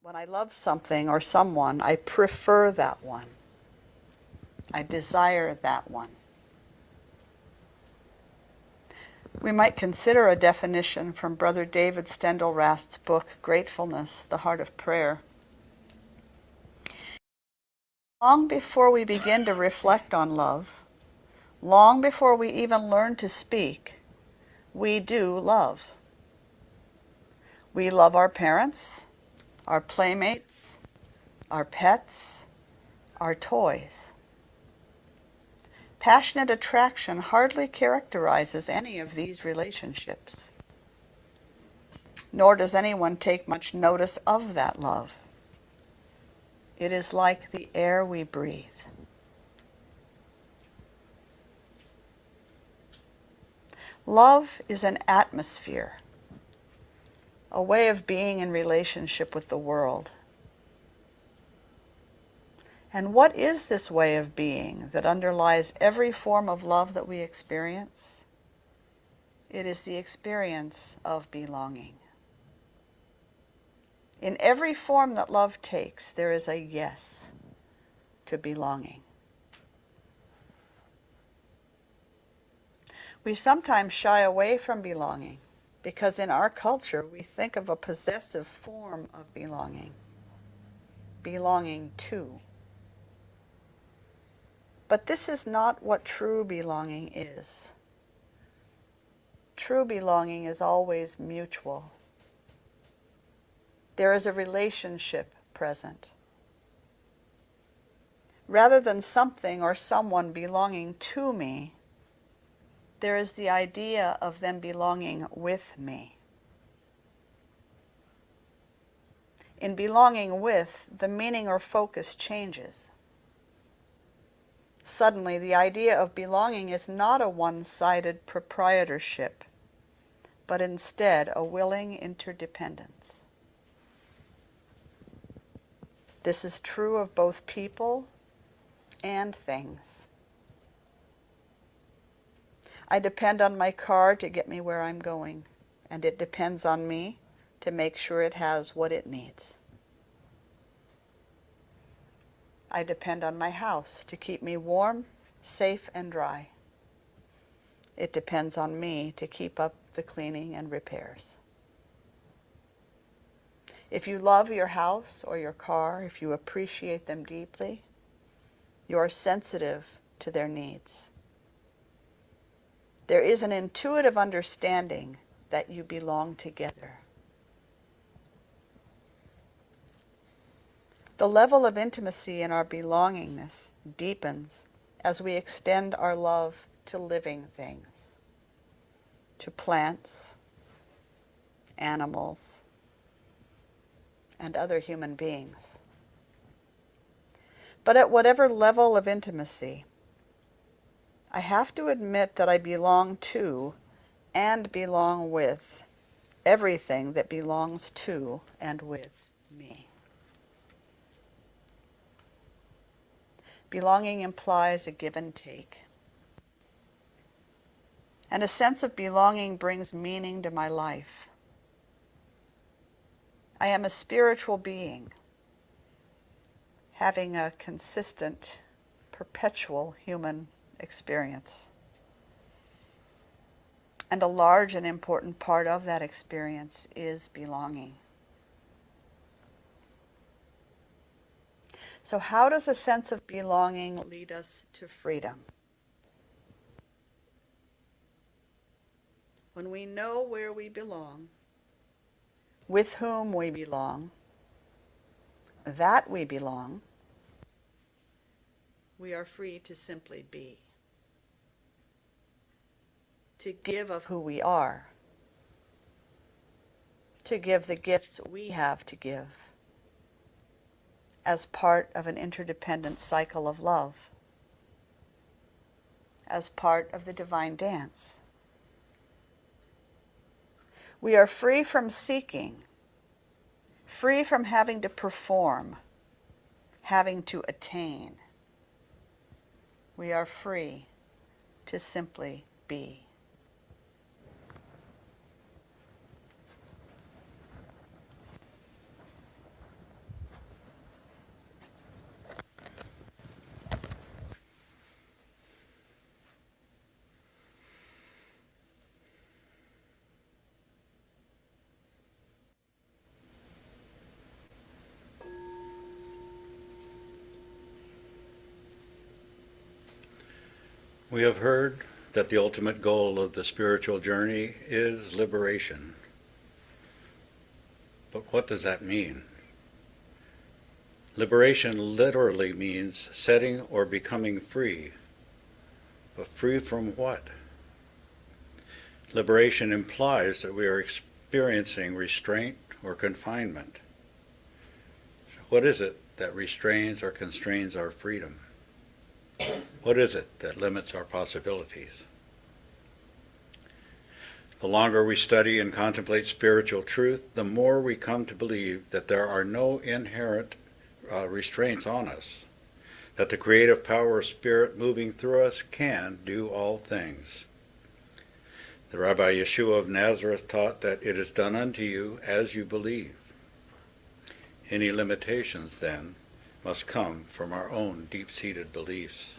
When I love something or someone, I prefer that one. I desire that one. We might consider a definition from Brother David Steindl-Rast's book, Gratefulness, the Heart of Prayer. Long before we begin to reflect on love, long before we even learn to speak, we do love. We love our parents, our playmates, our pets, our toys. Passionate attraction hardly characterizes any of these relationships, nor does anyone take much notice of that love. It is like the air we breathe. Love is an atmosphere, a way of being in relationship with the world. And what is this way of being that underlies every form of love that we experience? It is the experience of belonging. In every form that love takes, there is a yes to belonging. We sometimes shy away from belonging because in our culture we think of a possessive form of belonging, belonging to. But this is not what true belonging is. True belonging is always mutual. There is a relationship present. Rather than something or someone belonging to me, there is the idea of them belonging with me. In belonging with, the meaning or focus changes. Suddenly, the idea of belonging is not a one-sided proprietorship, but instead a willing interdependence. This is true of both people and things. I depend on my car to get me where I'm going, and it depends on me to make sure it has what it needs. I depend on my house to keep me warm, safe, and dry. It depends on me to keep up the cleaning and repairs. If you love your house or your car, if you appreciate them deeply, you are sensitive to their needs. There is an intuitive understanding that you belong together. The level of intimacy in our belongingness deepens as we extend our love to living things, to plants, animals, and other human beings. But at whatever level of intimacy, I have to admit that I belong to and belong with everything that belongs to and with me. Belonging implies a give and take. And a sense of belonging brings meaning to my life. I am a spiritual being, having a consistent, perpetual human experience. And a large and important part of that experience is belonging. So how does a sense of belonging lead us to freedom? When we know where we belong, with whom we belong, that we belong, we are free to simply be, to give of who we are, to give the gifts we have to give as part of an interdependent cycle of love, as part of the divine dance. We are free from seeking, free from having to perform, having to attain. We are free to simply be. We have heard that the ultimate goal of the spiritual journey is liberation. But what does that mean? Liberation literally means setting or becoming free. But free from what? Liberation implies that we are experiencing restraint or confinement. What is it that restrains or constrains our freedom? What is it that limits our possibilities? The longer we study and contemplate spiritual truth, the more we come to believe that there are no inherent restraints on us, that the creative power of Spirit moving through us can do all things. The Rabbi Yeshua of Nazareth taught that it is done unto you as you believe. Any limitations, then, must come from our own deep-seated beliefs.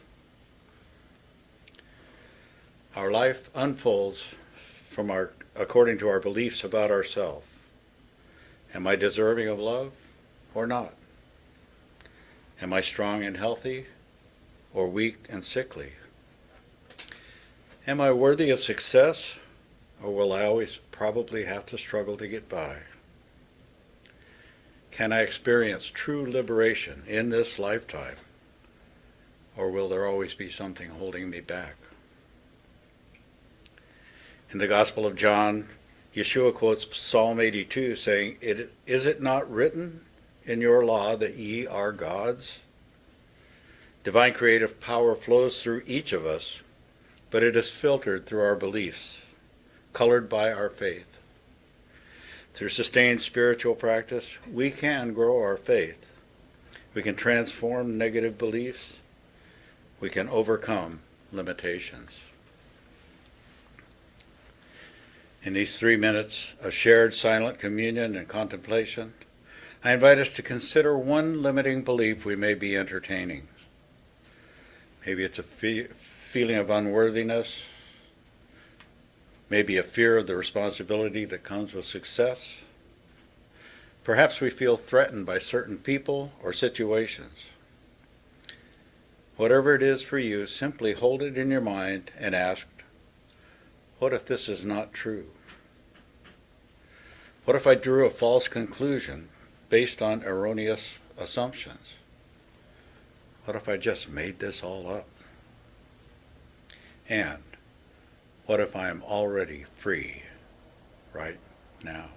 Our life unfolds according to our beliefs about ourselves. Am I deserving of love or not? Am I strong and healthy or weak and sickly? Am I worthy of success, or will I always probably have to struggle to get by? Can I experience true liberation in this lifetime, or will there always be something holding me back? In the Gospel of John, Yeshua quotes Psalm 82 saying, "Is it not written in your law that ye are gods?" Divine creative power flows through each of us, but it is filtered through our beliefs, colored by our faith. Through sustained spiritual practice, we can grow our faith. We can transform negative beliefs. We can overcome limitations. In these 3 minutes of shared silent communion and contemplation, I invite us to consider one limiting belief we may be entertaining. Maybe it's a feeling of unworthiness, maybe a fear of the responsibility that comes with success. Perhaps we feel threatened by certain people or situations. Whatever it is for you, simply hold it in your mind and ask, what if this is not true? What if I drew a false conclusion based on erroneous assumptions? What if I just made this all up? And what if I am already free right now?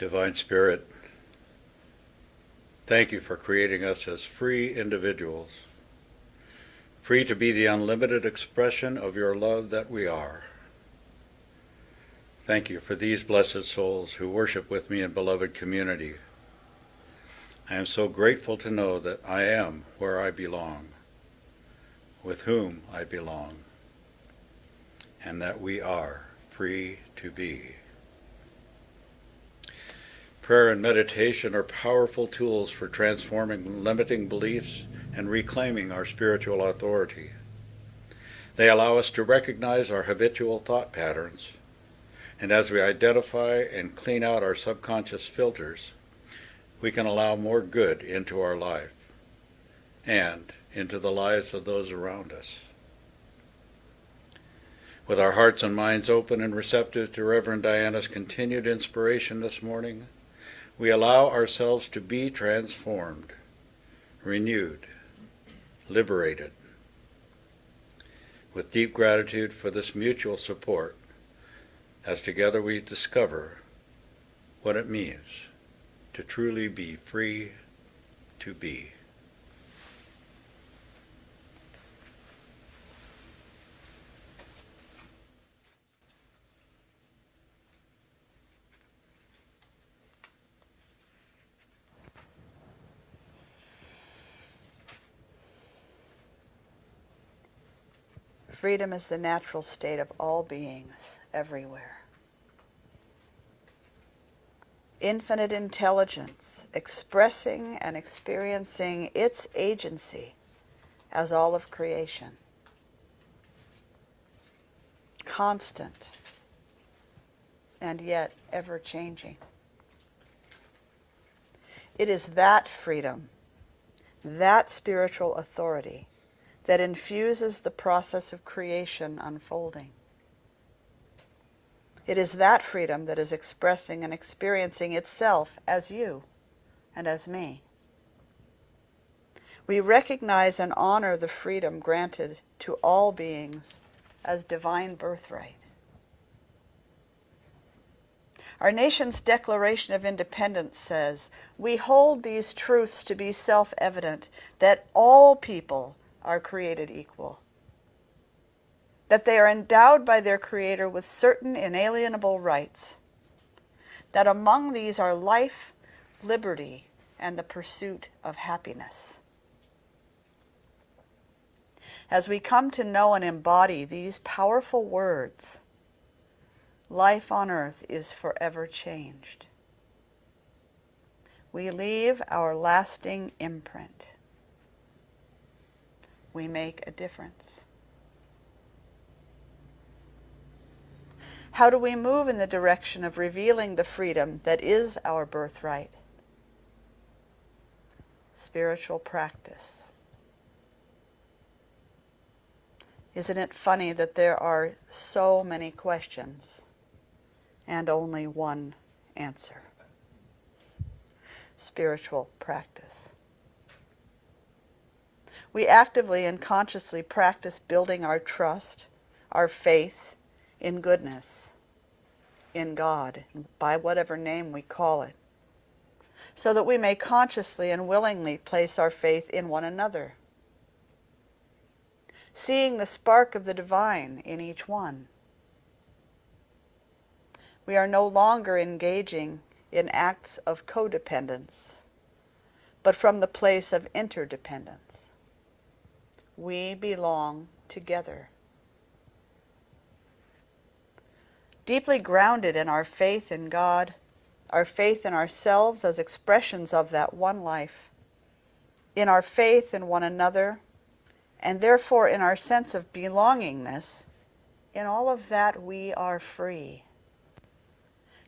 Divine Spirit, thank you for creating us as free individuals, free to be the unlimited expression of your love that we are. Thank you for these blessed souls who worship with me in beloved community. I am so grateful to know that I am where I belong, with whom I belong, and that we are free to be. Prayer and meditation are powerful tools for transforming limiting beliefs and reclaiming our spiritual authority. They allow us to recognize our habitual thought patterns, and as we identify and clean out our subconscious filters, we can allow more good into our life and into the lives of those around us. With our hearts and minds open and receptive to Reverend Diana's continued inspiration this morning, we allow ourselves to be transformed, renewed, liberated. With deep gratitude for this mutual support, as together we discover what it means to truly be free to be. Freedom is the natural state of all beings, everywhere. Infinite intelligence, expressing and experiencing its agency as all of creation. Constant, and yet ever-changing. It is that freedom, that spiritual authority, that infuses the process of creation unfolding. It is that freedom that is expressing and experiencing itself as you and as me. We recognize and honor the freedom granted to all beings as divine birthright. Our nation's Declaration of Independence says, "We hold these truths to be self-evident, that all people are created equal, that they are endowed by their Creator with certain inalienable rights, that among these are life, liberty, and the pursuit of happiness." As we come to know and embody these powerful words, life on earth is forever changed. We leave our lasting imprint. We make a difference. How do we move in the direction of revealing the freedom that is our birthright? Spiritual practice. Isn't it funny that there are so many questions and only one answer? Spiritual practice. We actively and consciously practice building our trust, our faith in goodness, in God, by whatever name we call it, so that we may consciously and willingly place our faith in one another, seeing the spark of the divine in each one. We are no longer engaging in acts of codependence, but from the place of interdependence. We belong together. Deeply grounded in our faith in God, our faith in ourselves as expressions of that one life, in our faith in one another, and therefore in our sense of belongingness, in all of that we are free.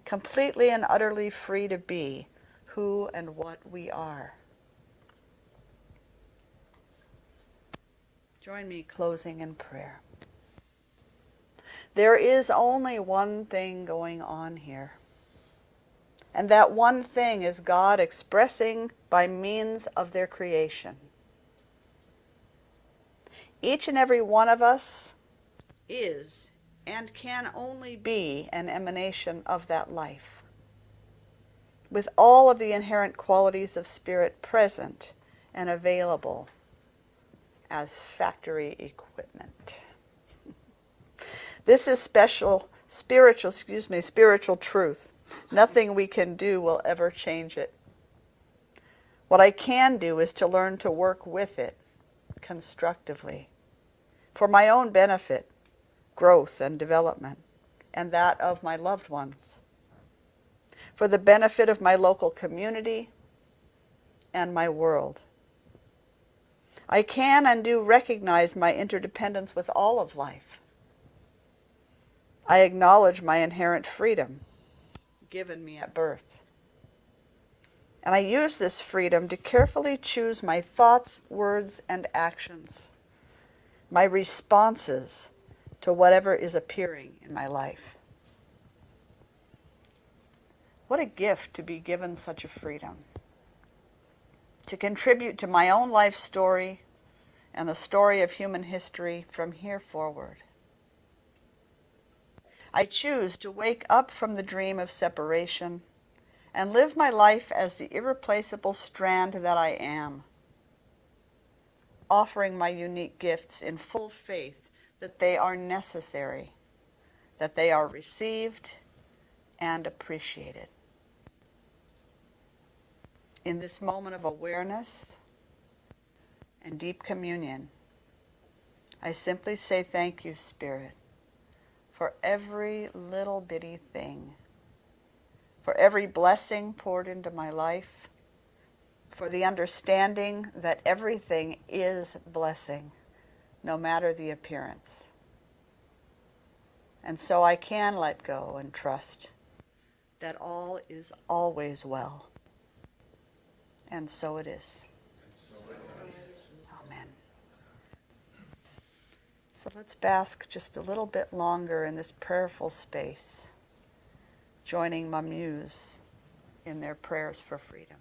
Completely and utterly free to be who and what we are. Join me closing in prayer. There is only one thing going on here. And that one thing is God expressing by means of their creation. Each and every one of us is and can only be an emanation of that life. with all of the inherent qualities of spirit present and available as factory equipment. This is spiritual truth. Nothing we can do will ever change it. What I can do is to learn to work with it constructively for my own benefit, growth and development, and that of my loved ones, for the benefit of my local community and my world. I can and do recognize my interdependence with all of life. I acknowledge my inherent freedom given me at birth. And I use this freedom to carefully choose my thoughts, words, and actions, my responses to whatever is appearing in my life. What a gift to be given such a freedom, to contribute to my own life story and the story of human history from here forward. I choose to wake up from the dream of separation and live my life as the irreplaceable strand that I am, offering my unique gifts in full faith that they are necessary, that they are received and appreciated. In this moment of awareness and deep communion, I simply say thank you, Spirit, for every little bitty thing, for every blessing poured into my life, for the understanding that everything is blessing, no matter the appearance. And so I can let go and trust that all is always well. And so it is. Amen. So let's bask just a little bit longer in this prayerful space, joining my muse in their prayers for freedom.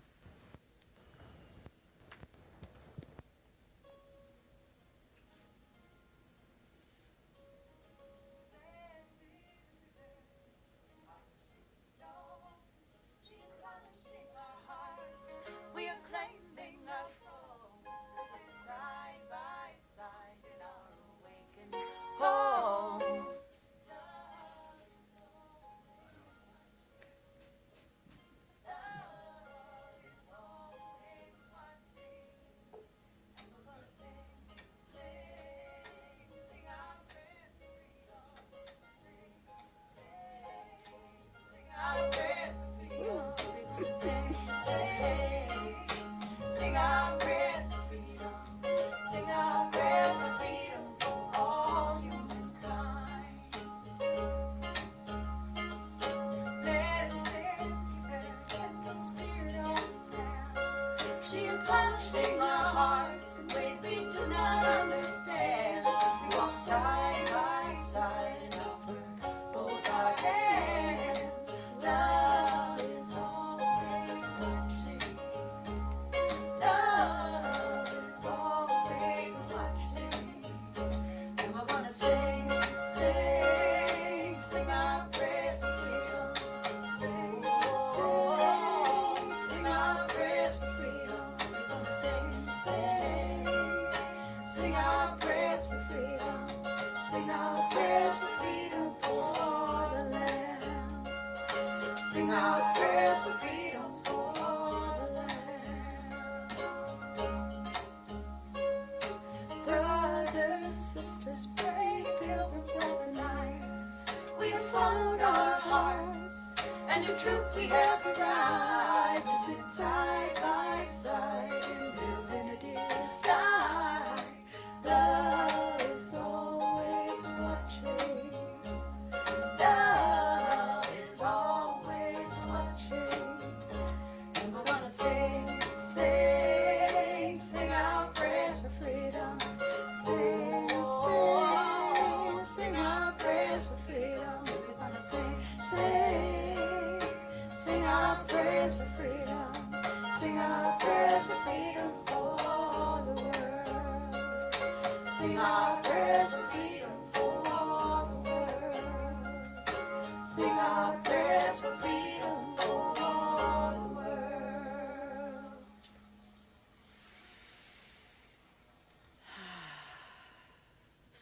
Sing our prayers for freedom for the world.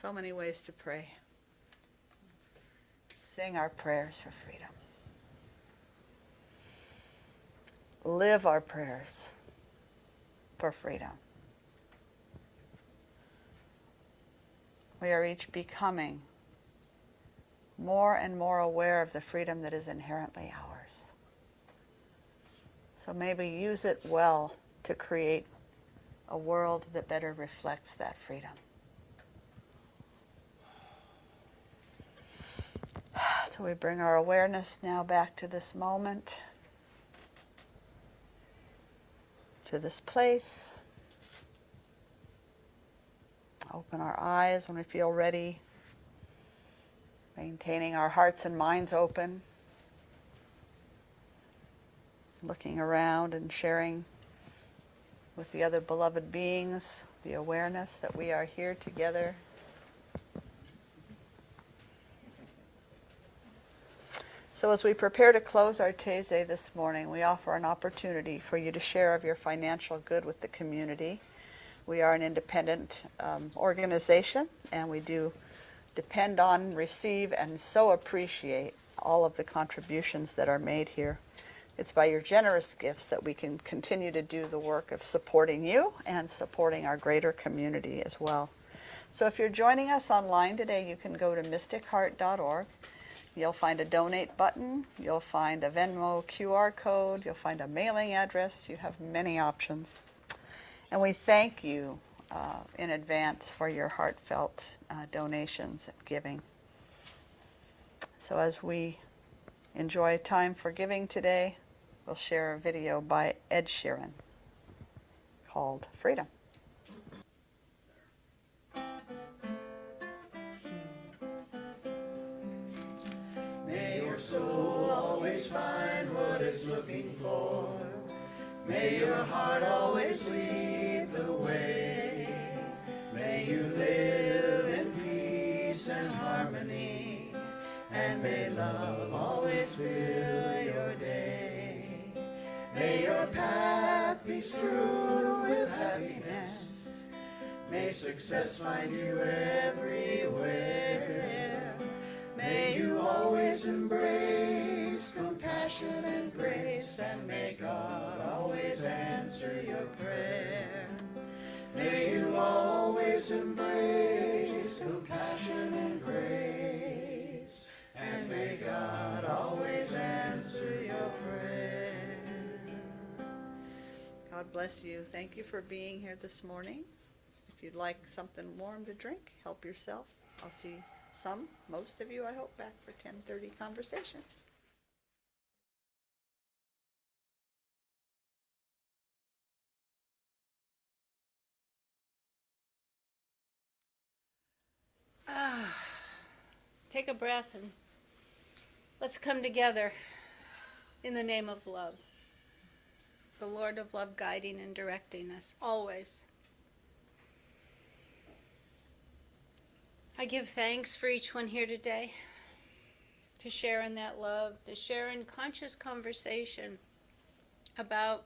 So many ways to pray. Sing our prayers for freedom. Live our prayers for freedom. We are each becoming more and more aware of the freedom that is inherently ours. So may we use it well to create a world that better reflects that freedom. So we bring our awareness now back to this moment, to this place. Open our eyes when we feel ready, maintaining our hearts and minds open, looking around and sharing with the other beloved beings the awareness that we are here together. So as we prepare to close our Taizé this morning, we offer an opportunity for you to share of your financial good with the community. We are an independent organization, and we do depend on, receive, and so appreciate all of the contributions that are made here. It's by your generous gifts that we can continue to do the work of supporting you and supporting our greater community as well. So if you're joining us online today, you can go to mysticheart.org. You'll find a donate button, you'll find a Venmo QR code, you'll find a mailing address. You have many options. And we thank you in advance for your heartfelt donations and giving. So as we enjoy time for giving today, we'll share a video by Ed Sheeran called Freedom. May your soul always find what it's looking for. May your heart always lead the way. May you live in peace and harmony. And may love always fill your day. May your path be strewn with happiness. May success find you everywhere. May you always embrace compassion and grace, and may God always answer your prayer. May you always embrace compassion and grace, and may God always answer your prayer. God bless you. Thank you for being here this morning. If you'd like something warm to drink, help yourself. I'll see most of you, I hope, back for 10:30 conversation. Take a breath and let's come together in the name of love. The Lord of love guiding and directing us always. I give thanks for each one here today, to share in that love, to share in conscious conversation about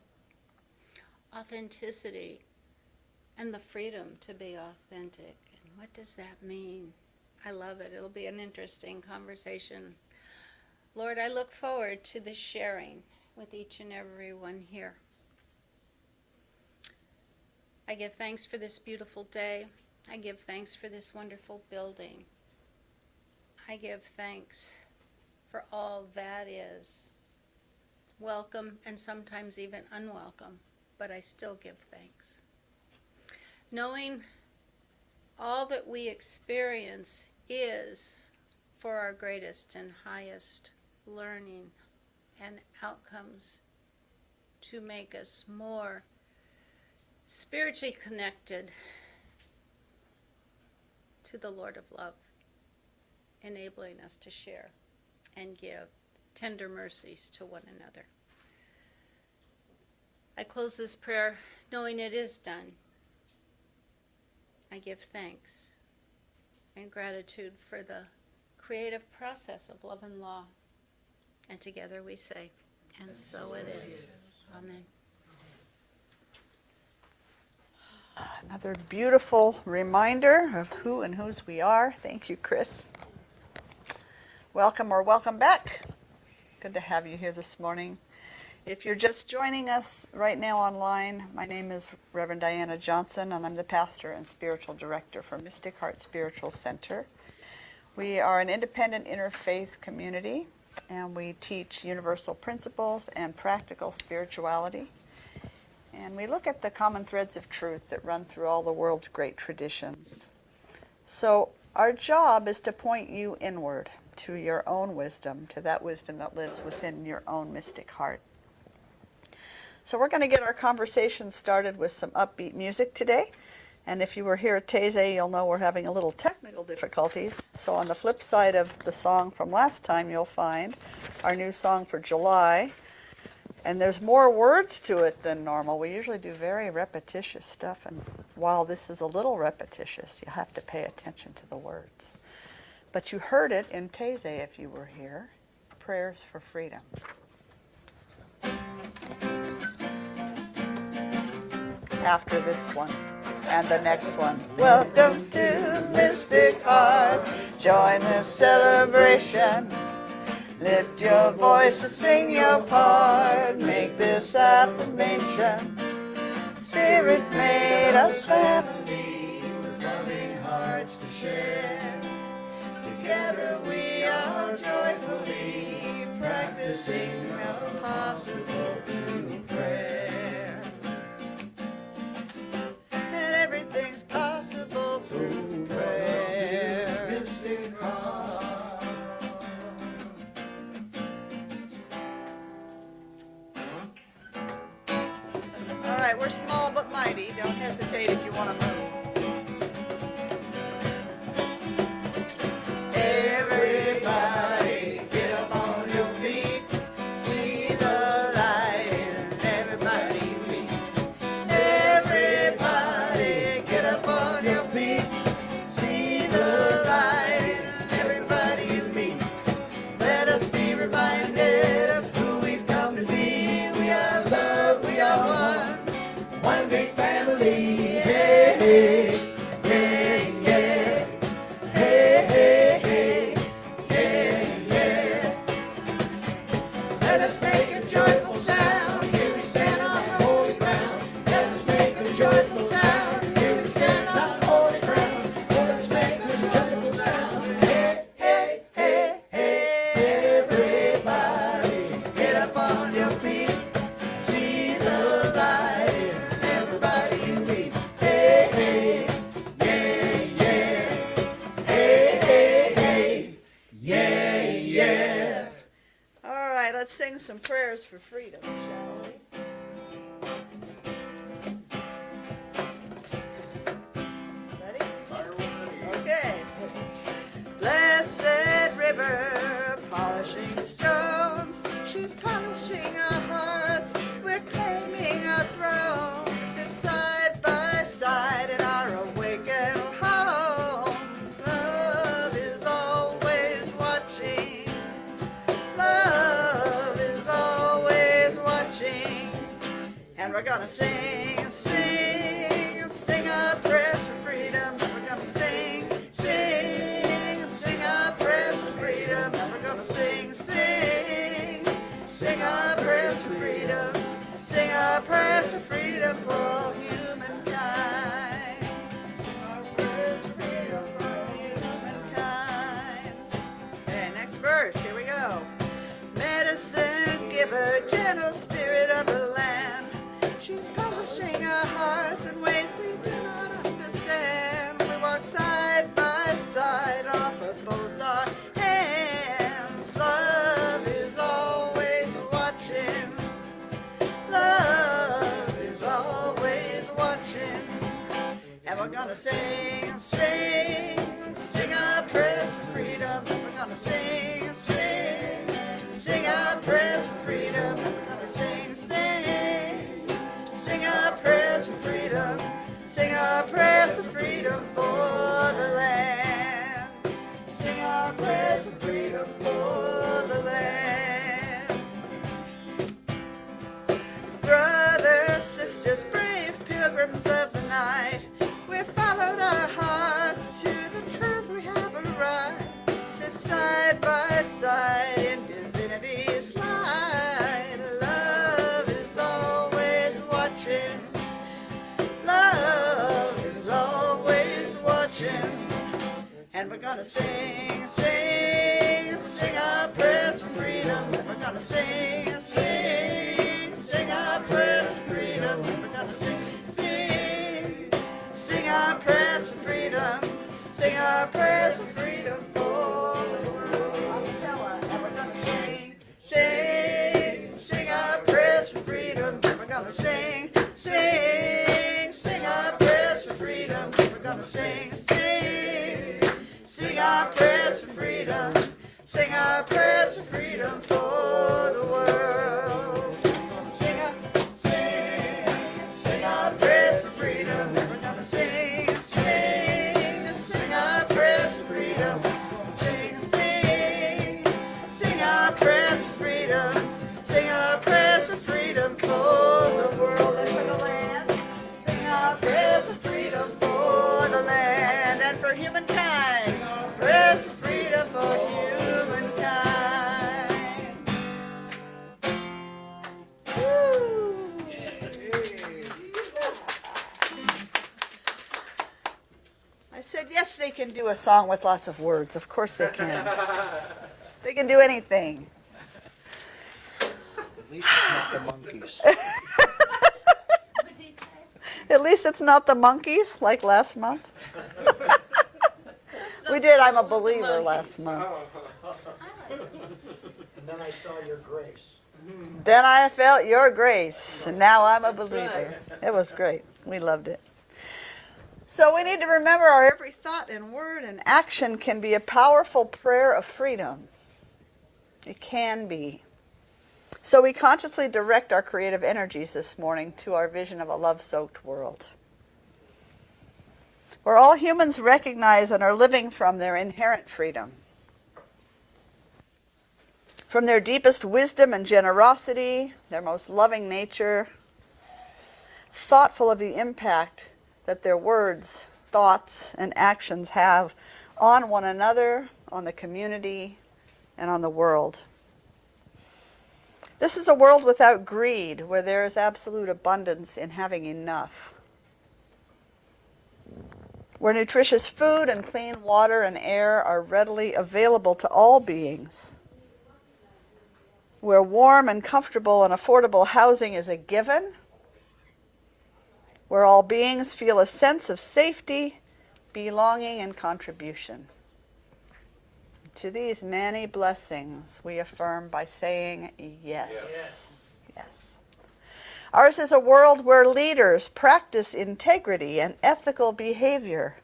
authenticity and the freedom to be authentic. And what does that mean? I love it. It'll be an interesting conversation. Lord, I look forward to the sharing with each and every one here. I give thanks for this beautiful day. I give thanks for this wonderful building. I give thanks for all that is welcome and sometimes even unwelcome, but I still give thanks. Knowing all that we experience is for our greatest and highest learning and outcomes to make us more spiritually connected to the Lord of love, enabling us to share and give tender mercies to one another. I close this prayer knowing it is done. I give thanks and gratitude for the creative process of love and law. And together we say, and so it is. Amen. Another beautiful reminder of who and whose we are. Thank you, Chris. Welcome or welcome back. Good to have you here this morning. If you're just joining us right now online, my name is Reverend Diana Johnson, and I'm the pastor and spiritual director for Mystic Heart Spiritual Center. We are an independent interfaith community, and we teach universal principles and practical spirituality. And we look at the common threads of truth that run through all the world's great traditions. So our job is to point you inward to your own wisdom, to that wisdom that lives within your own mystic heart. So we're going to get our conversation started with some upbeat music today. And if you were here at Taizé, you'll know we're having a little technical difficulties. So on the flip side of the song from last time, you'll find our new song for July. And there's more words to it than normal. We usually do very repetitious stuff, and while this is a little repetitious, you have to pay attention to the words. But you heard it in Taizé if you were here, Prayers for Freedom. After this one and the next one. Welcome to Mystic Heart, join the celebration. Lift your voice and sing your part. Make this affirmation. Spirit made us family with loving hearts to share. Together we are joyfully practicing the possible through prayer. And everything's possible through prayer. Mystic Heart. All right, we're small but mighty. Don't hesitate if you want to move. Everybody, get up on your feet. See the light in everybody you meet. Everybody, get up on your feet. See the light in everybody you meet. Let us be reminded of who we've come to be. We are love, we are one. One big family, hey, hey, hey, yeah. Hey, hey, hey, hey, yeah. Let us make a joyful sound, here we stand on holy ground. Let us make a joyful sound, here we stand on holy ground. Let us make a joyful sound, hey, hey, hey, hey. Everybody, get up on your feet. See the light in everybody you meet. Hey, hey, yeah, yeah. Hey, hey, hey, yeah, yeah. All right, let's sing some prayers for freedom, shall we? Ready? Okay. Blessed river, polishing stones. She's polishing our hearts. We're claiming our throne. Sit side by side in our awakened homes. Love is always watching. Love is always watching. And we're gonna sing, sing, sing our prayers for freedom. And we're gonna sing, sing, sing our prayers for freedom. And we're gonna sing, sing, sing our prayers for freedom. Sing our prayers for freedom for all humankind. Our prayers for freedom for all humankind. Okay, next verse, here we go. Medicine giver, gentle spirit of the land. She's polishing our hearts in ways we do not understand. We walk side by side, offer both our hands. Love is always watching. Love is always watching. And we're gonna sing, sing, sing our prayers for freedom. We're gonna sing, sing, sing our prayers for freedom. We're gonna sing, sing, sing our prayers for freedom. gonna sing, sing, sing our prayers for freedom. We're gonna sing, sing, sing our prayers for freedom. We're gonna sing, sing, sing our prayers for freedom. Sing our prayers for freedom for the world. Acapella. And we're gonna sing, sing, sing our prayers for freedom. We're gonna sing, sing, sing our prayers for freedom. We're gonna sing, sing, sing our prayers for freedom. Sing our prayers for freedom for the world. Sing our prayers for freedom. We're gonna sing, sing our prayers for freedom. Sing, sing our prayers for freedom. Sing our prayers for freedom for the world and for the land. Sing our prayers for freedom for the land and for humankind. Prayers for freedom for humankind. Woo. I said, yes, they can do a song with lots of words. Of course they can. They can do anything. At least it's not the monkeys. At least it's not the monkeys like last month. We did I'm a Believer last month. And then I saw your grace. Then I felt your grace, and now I'm a believer. It was great. We loved it. So we need to remember our every thought and word and action can be a powerful prayer of freedom. It can be. So we consciously direct our creative energies this morning to our vision of a love-soaked world, where all humans recognize and are living from their inherent freedom, from their deepest wisdom and generosity, their most loving nature, thoughtful of the impact that their words, thoughts, and actions have on one another, on the community, and on the world. This is a world without greed, where there is absolute abundance in having enough, where nutritious food and clean water and air are readily available to all beings, where warm and comfortable and affordable housing is a given, where all beings feel a sense of safety, belonging, and contribution. To these many blessings, we affirm by saying yes. Yes. Ours is a world where leaders practice integrity and ethical behavior,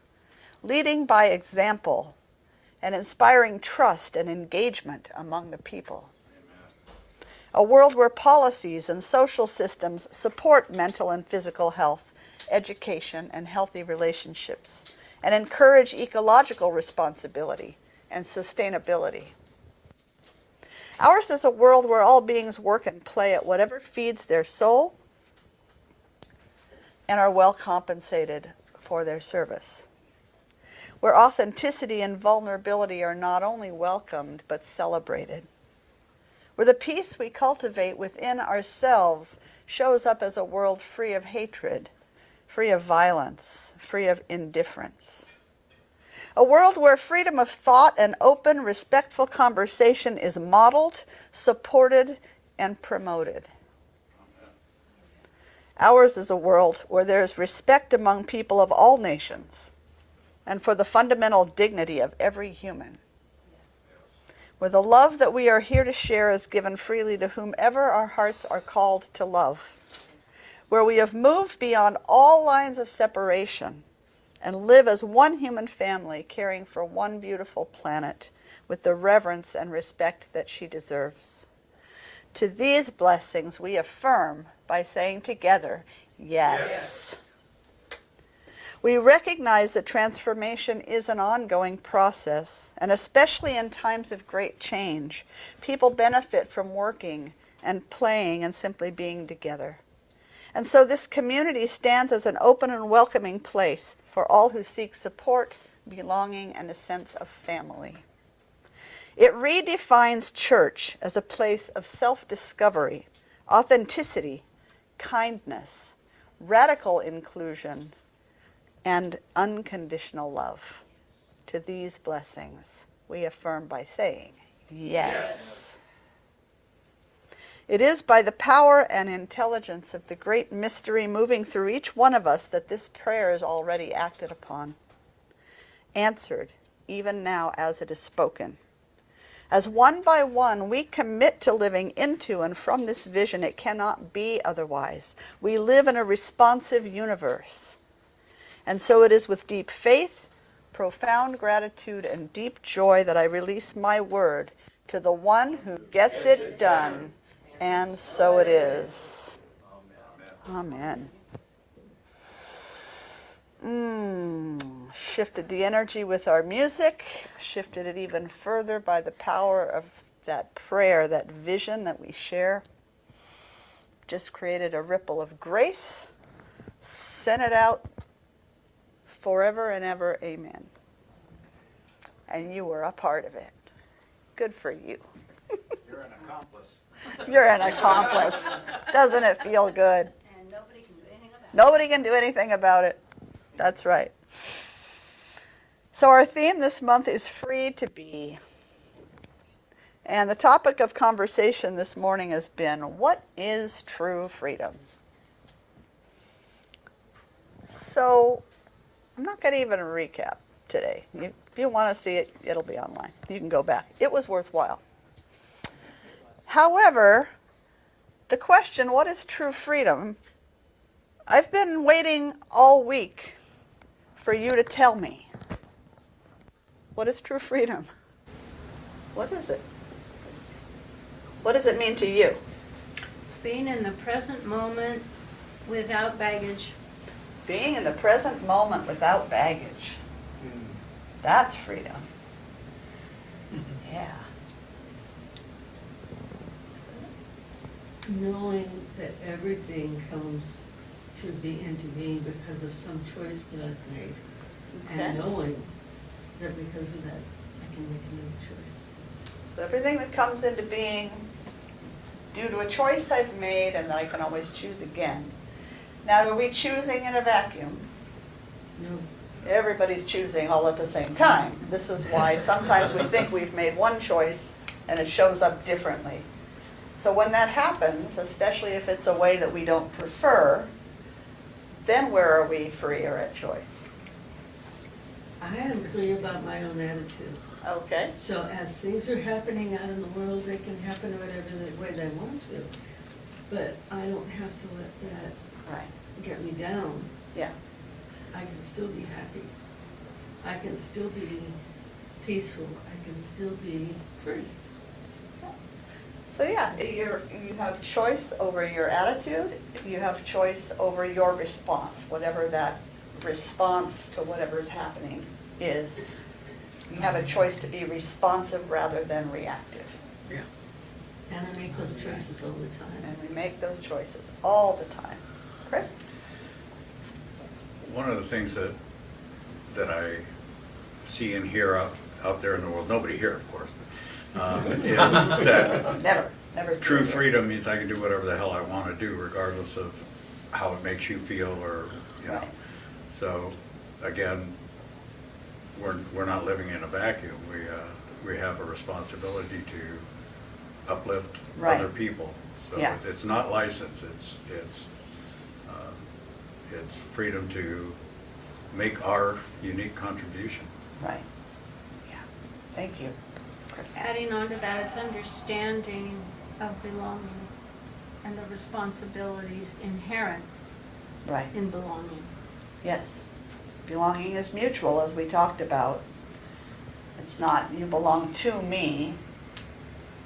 leading by example and inspiring trust and engagement among the people. A world where policies and social systems support mental and physical health, education, and healthy relationships, and encourage ecological responsibility and sustainability. Ours is a world where all beings work and play at whatever feeds their soul and are well compensated for their service, where authenticity and vulnerability are not only welcomed but celebrated, where the peace we cultivate within ourselves shows up as a world free of hatred, free of violence, free of indifference. A world where freedom of thought and open, respectful conversation is modeled, supported, and promoted. Ours is a world where there is respect among people of all nations and for the fundamental dignity of every human, where the love that we are here to share is given freely to whomever our hearts are called to love, where we have moved beyond all lines of separation and live as one human family, caring for one beautiful planet with the reverence and respect that she deserves. To these blessings we affirm by saying together, yes. We recognize that transformation is an ongoing process, and especially in times of great change, people benefit from working and playing and simply being together. And so this community stands as an open and welcoming place for all who seek support, belonging, and a sense of family. It redefines church as a place of self-discovery, authenticity, kindness, radical inclusion, and unconditional love. to these blessings? We affirm by saying, yes. It is by the power and intelligence of the great mystery moving through each one of us that this prayer is already acted upon, answered, even now as it is spoken. As one by one we commit to living into and from this vision, it cannot be otherwise. We live in a responsive universe. And so it is with deep faith, profound gratitude, and deep joy that I release my word to the one who gets it done. And so it is. Amen. Shifted the energy with our music, shifted it even further by the power of that prayer, that vision that we share. Just created a ripple of grace, sent it out forever and ever, amen. And you were a part of it. Good for you. You're an accomplice. You're an accomplice. Doesn't it feel good? And nobody can do anything about it. Nobody can do anything about it. That's right. So our theme this month is free to be. And the topic of conversation this morning has been, what is true freedom? So I'm not going to even recap today. If you want to see it, it'll be online. You can go back. It was worthwhile. However, the question, what is true freedom? I've been waiting all week for you to tell me. What is true freedom? What is it? What does it mean to you? Being in the present moment without baggage. Being in the present moment without baggage. That's freedom. Yeah. Knowing that everything comes to be into being because of some choice that I've made. Okay. And knowing that because of that, I can make another choice. So everything that comes into being due to a choice I've made and that I can always choose again. Now, are we choosing in a vacuum? No. Everybody's choosing all at the same time. This is why sometimes we think we've made one choice and it shows up differently. So when that happens, especially if it's a way that we don't prefer, then where are we free or at choice? I am free about my own attitude. Okay. So as things are happening out in the world, they can happen whatever the way they want to. But I don't have to let that Right. get me down. Yeah. I can still be happy. I can still be peaceful. I can still be free. So yeah, you have choice over your attitude. You have choice over your response, whatever that response to whatever is happening is. You have a choice to be responsive rather than reactive. Yeah. And I make those choices all the time. And we make those choices all the time. Chris? One of the things that I see and hear out there in the world, nobody here, of course, is that Never. true freedom means I can do whatever the hell I want to do, regardless of how it makes you feel, or Right. So, again, we're not living in a vacuum. We have a responsibility to uplift Right. other people. So Yeah. it's not license. It's freedom to make our unique contribution. Right. Yeah. Thank you. Chris. Adding on to that, it's understanding of belonging and the responsibilities inherent Right. in belonging. Yes. Belonging is mutual, as we talked about. It's not you belong to me,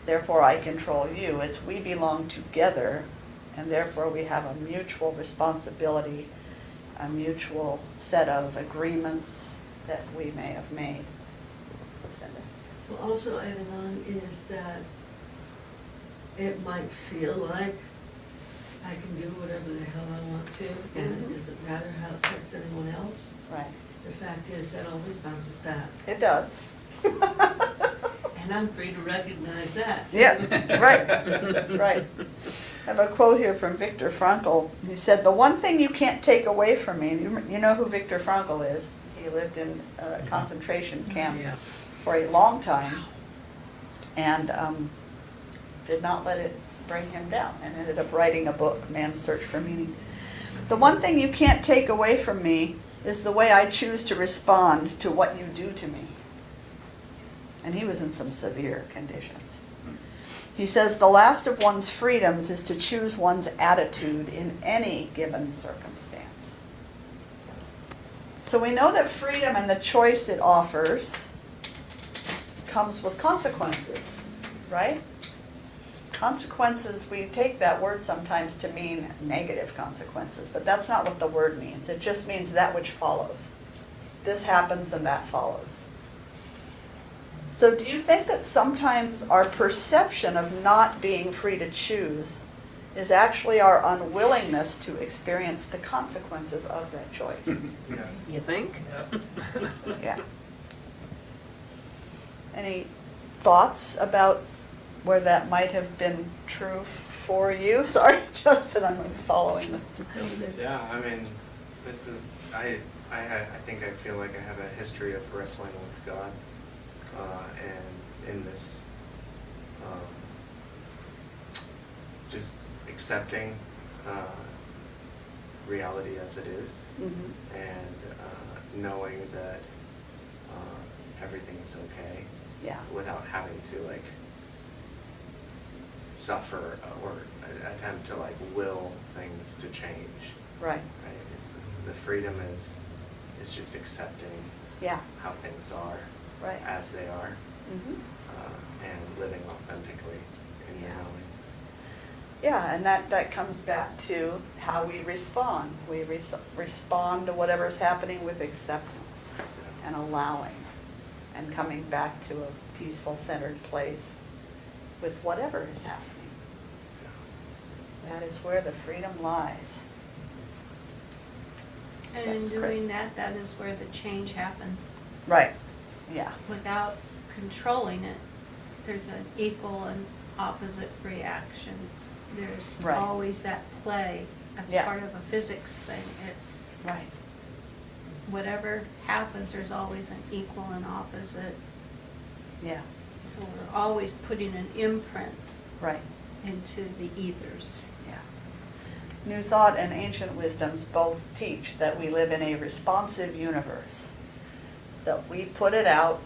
therefore I control you. It's we belong together, and therefore we have a mutual responsibility, a mutual set of agreements that we may have made. Cindy? Well, also adding on is that it might feel like I can do whatever the hell I want to, and it doesn't matter how it affects anyone else. Right. The fact is that always bounces back, It does. and I'm free to recognize that. too. Yeah, right. That's right. I have a quote here from Viktor Frankl. He said, "The one thing you can't take away from me," you know who Viktor Frankl is. He He lived in a concentration camp Yeah. for a long time and did not let it bring him down, and ended up writing a book, Man's Search for Meaning. The one thing you can't take away from me is the way I choose to respond to what you do to me. And he was in some severe conditions. He says the last of one's freedoms is to choose one's attitude in any given circumstance. So we know that freedom and the choice it offers comes with consequences, right? Consequences, we take that word sometimes to mean negative consequences, but that's not what the word means. It just means that which follows. This happens and that follows. So do you think that sometimes our perception of not being free to choose is actually our unwillingness to experience the consequences of that choice? You think? Yeah. Any thoughts about where that might have been true for you? Sorry, Justin, I'm following the... Yeah, I mean, this is, I think I feel like I have a history of wrestling with God, and in this, just accepting reality as it is, Mhm. and knowing that everything is okay, Yeah. without having to like suffer or attempt to like will things to change. Right. Right. It's the freedom is just accepting Yeah. how things are Right. as they are, Mhm. and living authentically in your Yeah. knowing. Yeah, and that comes back to how we respond. We respond to whatever's happening with acceptance and allowing and coming back to a peaceful, centered place with whatever is happening. That is where the freedom lies. And Yes, in Chris. doing that, that is where the change happens. Right, yeah, Without controlling it, there's an equal and opposite reaction. There's Right. always that play. That's Yeah. part of a physics thing. It's right, whatever happens, there's always an equal and opposite. yeah, So we're always putting an imprint right, into the ethers. yeah. New Thought and Ancient Wisdoms both teach that we live in a responsive universe, that we put it out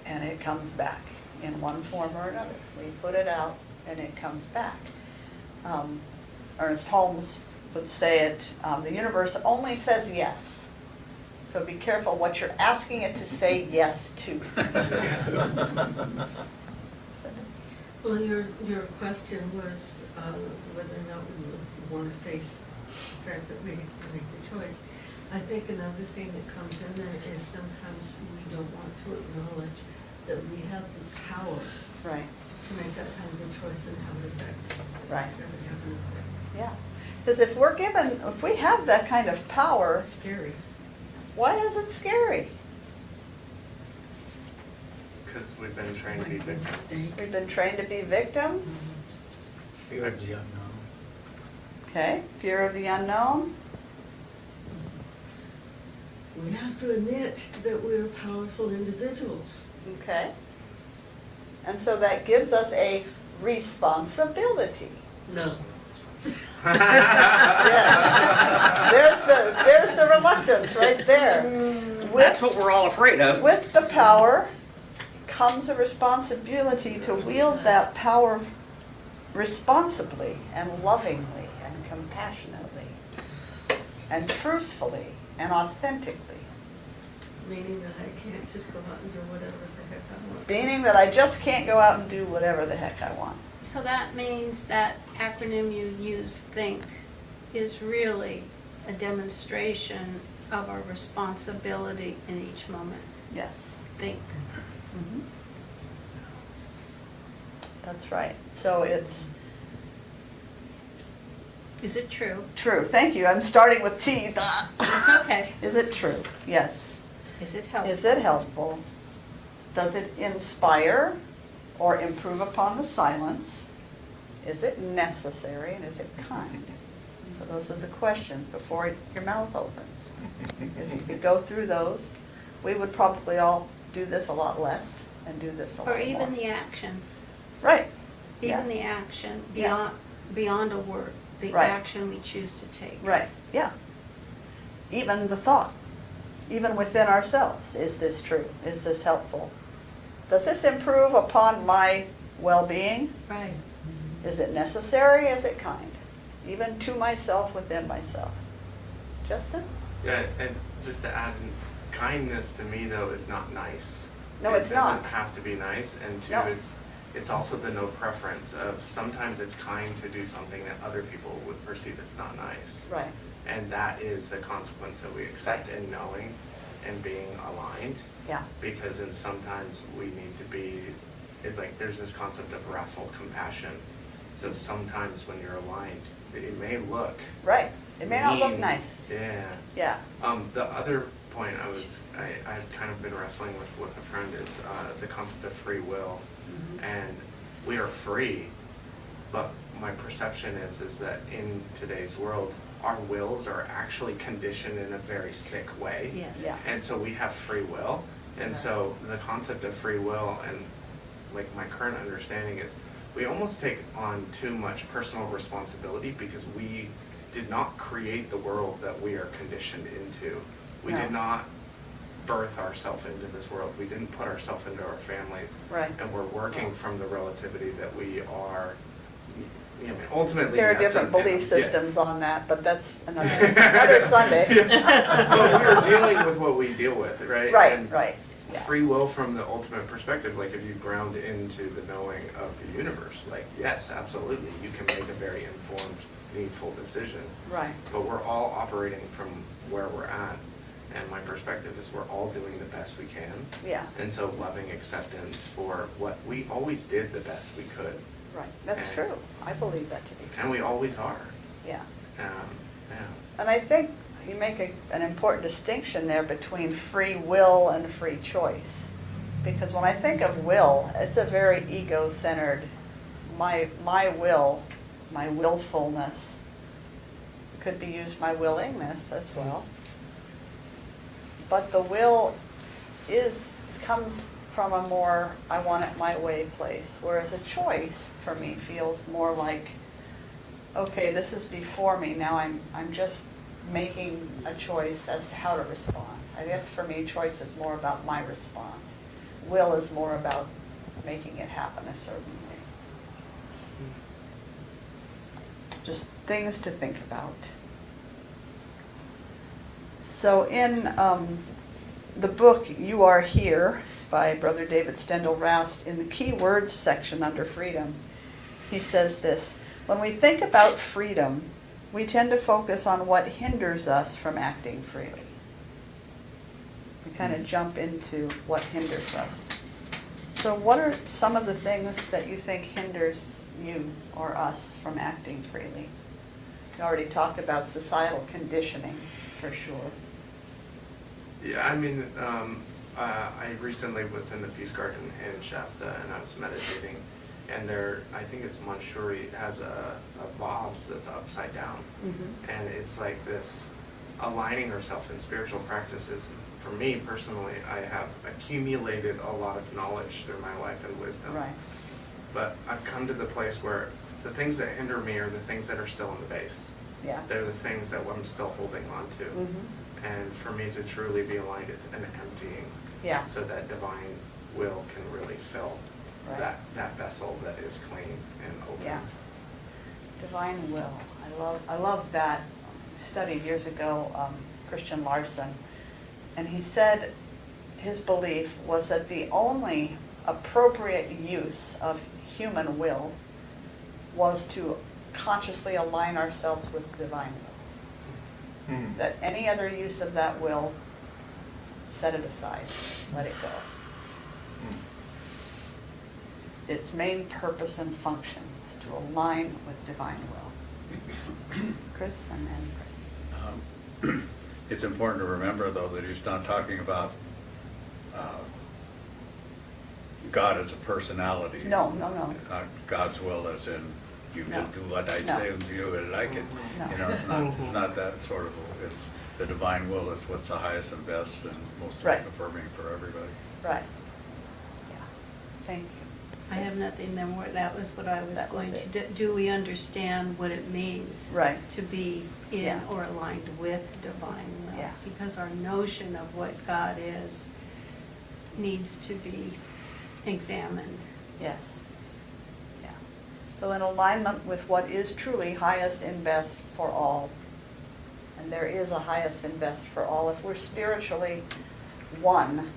and it comes back in one form or another. We put it out and it comes back. Ernest Holmes would say it, the universe only says yes. So be careful what you're asking it to say yes to. Well, your question was whether or not we would want to face the fact that we make the choice. I think another thing that comes in there is sometimes we don't want to acknowledge that we have the power Right, to make that kind of a choice and have an effect. right, Have an effect. yeah. Because if we have that kind of power, It's scary. why is it scary? Because we've been trained to be victims. We've been trained to be victims, Fear of the unknown. okay? Fear of the unknown, We have to admit that we're powerful individuals. okay? And so that gives us a responsibility. No. Yes. There's the reluctance right there. That's what we're all afraid of. With the power comes a responsibility to wield that power responsibly and lovingly and compassionately and truthfully and authentically. Meaning that I can't just go out and do whatever the heck I want. Meaning that I just can't go out and do whatever the heck I want. So that means that acronym you use, THINK, is really a demonstration of our responsibility in each moment. Yes. Think. Mhm. That's right. So it's Is it true? true. Thank you. I'm starting with T. It's okay. Is it true? Yes. Is it helpful? Is it helpful? Does it inspire or improve upon the silence? Is it necessary and is it kind? So those are the questions before your mouth opens. If you could go through those, we would probably all do this a lot less and do this a lot more. Or even the action, Right. Yeah. even the action Yeah. beyond a word, the Right. action we choose to take. Right, yeah. Even the thought, even within ourselves, is this true? Is this helpful? Does this improve upon my well-being? Right. Is it necessary? Is it kind? Even to myself, within myself. Justin? Yeah, and just to add, kindness to me though is not nice. No, it's not. It doesn't have to be nice, and two, No. it's also the no preference of sometimes it's kind to do something that other people would perceive as not nice. Right, And that is the consequence that we accept in knowing and being aligned. yeah, Because then sometimes we need to be, it's like there's this concept of wrathful compassion. So sometimes when you're aligned, it may look right. It may not look mean. nice. Yeah. Yeah, The other point I've kind of been wrestling with a friend is the concept of free will. Mm-hmm. And we are free, but my perception is that in today's world, our wills are actually conditioned in a very sick way. Yes. Yeah. And so we have free will. And so the concept of free will and like my current understanding is we almost take on too much personal responsibility because we did not create the world that we are conditioned into. We No. did not birth ourselves into this world. We didn't put ourselves into our families. Right. And we're working from the relativity that we are, you know, ultimately. there are yes, different and- belief yeah. systems on that, but that's another Sunday. But we're dealing with what we deal with, right? Right, And right, yeah. free will from the ultimate perspective, like if you ground into the knowing of the universe, like yes, absolutely, you can make a very informed, needful decision. Right, But we're all operating from where we're at. And my perspective is we're all doing the best we can. yeah, And so loving acceptance for what we always did the best we could. right. That's And- true. I believe that to be true. And we always are. Yeah. Yeah. And I think you make an important distinction there between free will and free choice. Because when I think of will, it's a very ego-centered, my will, my willfulness. Could be used my willingness as well. But the will comes from a more I want it my way place, whereas a choice for me feels more like, okay, this is before me, now I'm just making a choice as to how to respond. I guess for me, choice is more about my response. Will is more about making it happen a certain way. Just things to think about. So in the book You Are Here by Brother David Stendhal-Rast, in the key words section under freedom, he says this: when we think about freedom, we tend to focus on what hinders us from acting freely. We kind of jump into what hinders us. So what are some of the things that you think hinders you or us from acting freely? We already talked about societal conditioning, for sure. Yeah, I mean, I recently was in the Peace Garden in Shasta and I was meditating, and there, I think it's Manshuri, has a vase that's upside down. Mm-hmm. And it's like this aligning ourselves in spiritual practices. For me personally, I have accumulated a lot of knowledge through my life and wisdom. Right. But I've come to the place where the things that hinder me are the things that are still in the base. Yeah. They're the things that I'm still holding on to. Mm-hmm. And for me to truly be aligned, it's an emptying. Yeah. So that divine will can really fill Right. that vessel that is clean and open. Yeah. Divine will. I love that. I studied years ago Christian Larson, and he said his belief was that the only appropriate use of human will was to consciously align ourselves with divine will. That any other use of that will, set it aside, let it go. Its main purpose and function is to align with divine will. Chris and then Chris. It's important to remember, though, that he's not talking about God as a personality. No. God's will as in you No. will do what I No. say and you will like it. No. You know, it's not that sort of, it's the divine will is what's the highest and best and most Right. affirming for everybody. Right. Yeah. Thank you. I have nothing more, that was what I was That was going to it. do. Do we understand what it means? Right. To be in Yeah. or aligned with divine will? Yeah. Because our notion of what God is needs to be examined. Yes. Yeah. So in alignment with what is truly highest and best for all, and there is a highest and best for all. If we're spiritually one,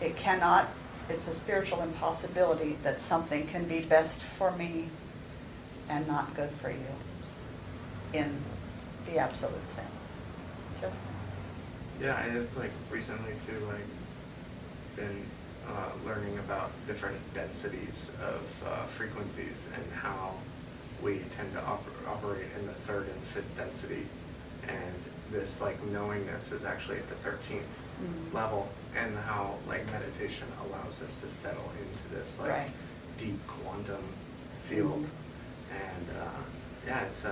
it cannot, it's a spiritual impossibility that something can be best for me and not good for you in the absolute sense. Just, Yeah, and it's like recently too, like, been learning about different densities of frequencies and how we tend to operate in the third and fifth density. And this like knowingness is actually at the 13th Mhm. level, and how like meditation allows us to settle into this like Right. deep quantum field. Mhm. And yeah, it's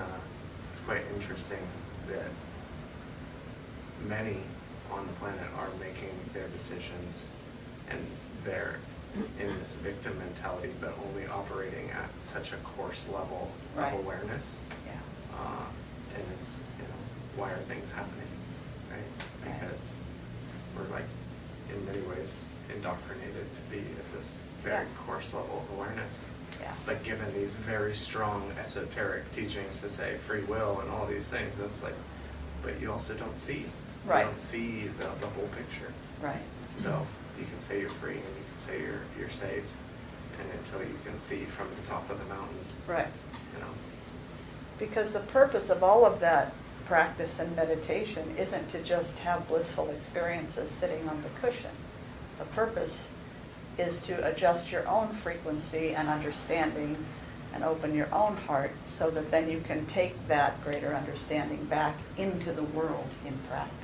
quite interesting that many on the planet are making their decisions and they're in this victim mentality, but only operating at such a coarse level Right. of awareness. yeah. And it's, you know, why are things happening, right? Right. Because we're like, in many ways, indoctrinated to be at this very Yeah. coarse level of awareness. Yeah. But given these very strong esoteric teachings to say free will and all these things, it's like, but you also don't see. Right. You don't see the whole picture. Right. So you can say you're free and you can say you're saved, and until you can see from the top of the mountain, Right. you know. Because the purpose of all of that practice and meditation isn't to just have blissful experiences sitting on the cushion. The purpose is to adjust your own frequency and understanding and open your own heart so that then you can take that greater understanding back into the world in practice.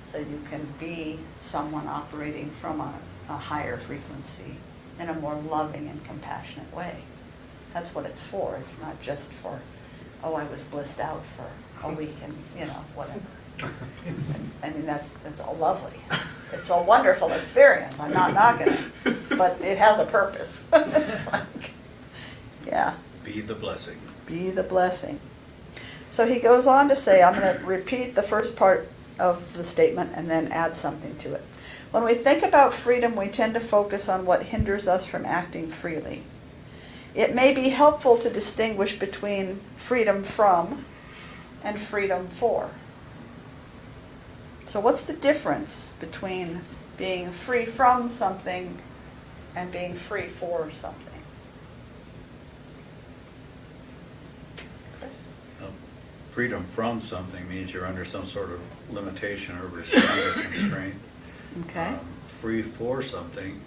So you can be someone operating from a higher frequency in a more loving and compassionate way. That's what it's for. It's not just for, oh, I was blissed out for a week and, you know, whatever. I mean, that's all lovely. It's a wonderful experience. I'm not knocking it, but it has a purpose. It's like, yeah, Be the blessing. be the blessing. So he goes on to say, I'm going to repeat the first part of the statement and then add something to it. When we think about freedom, we tend to focus on what hinders us from acting freely. It may be helpful to distinguish between freedom from and freedom for. So what's the difference between being free from something and being free for something? Chris? Freedom from something means you're under some sort of limitation or restraint or constraint. Okay. Free for something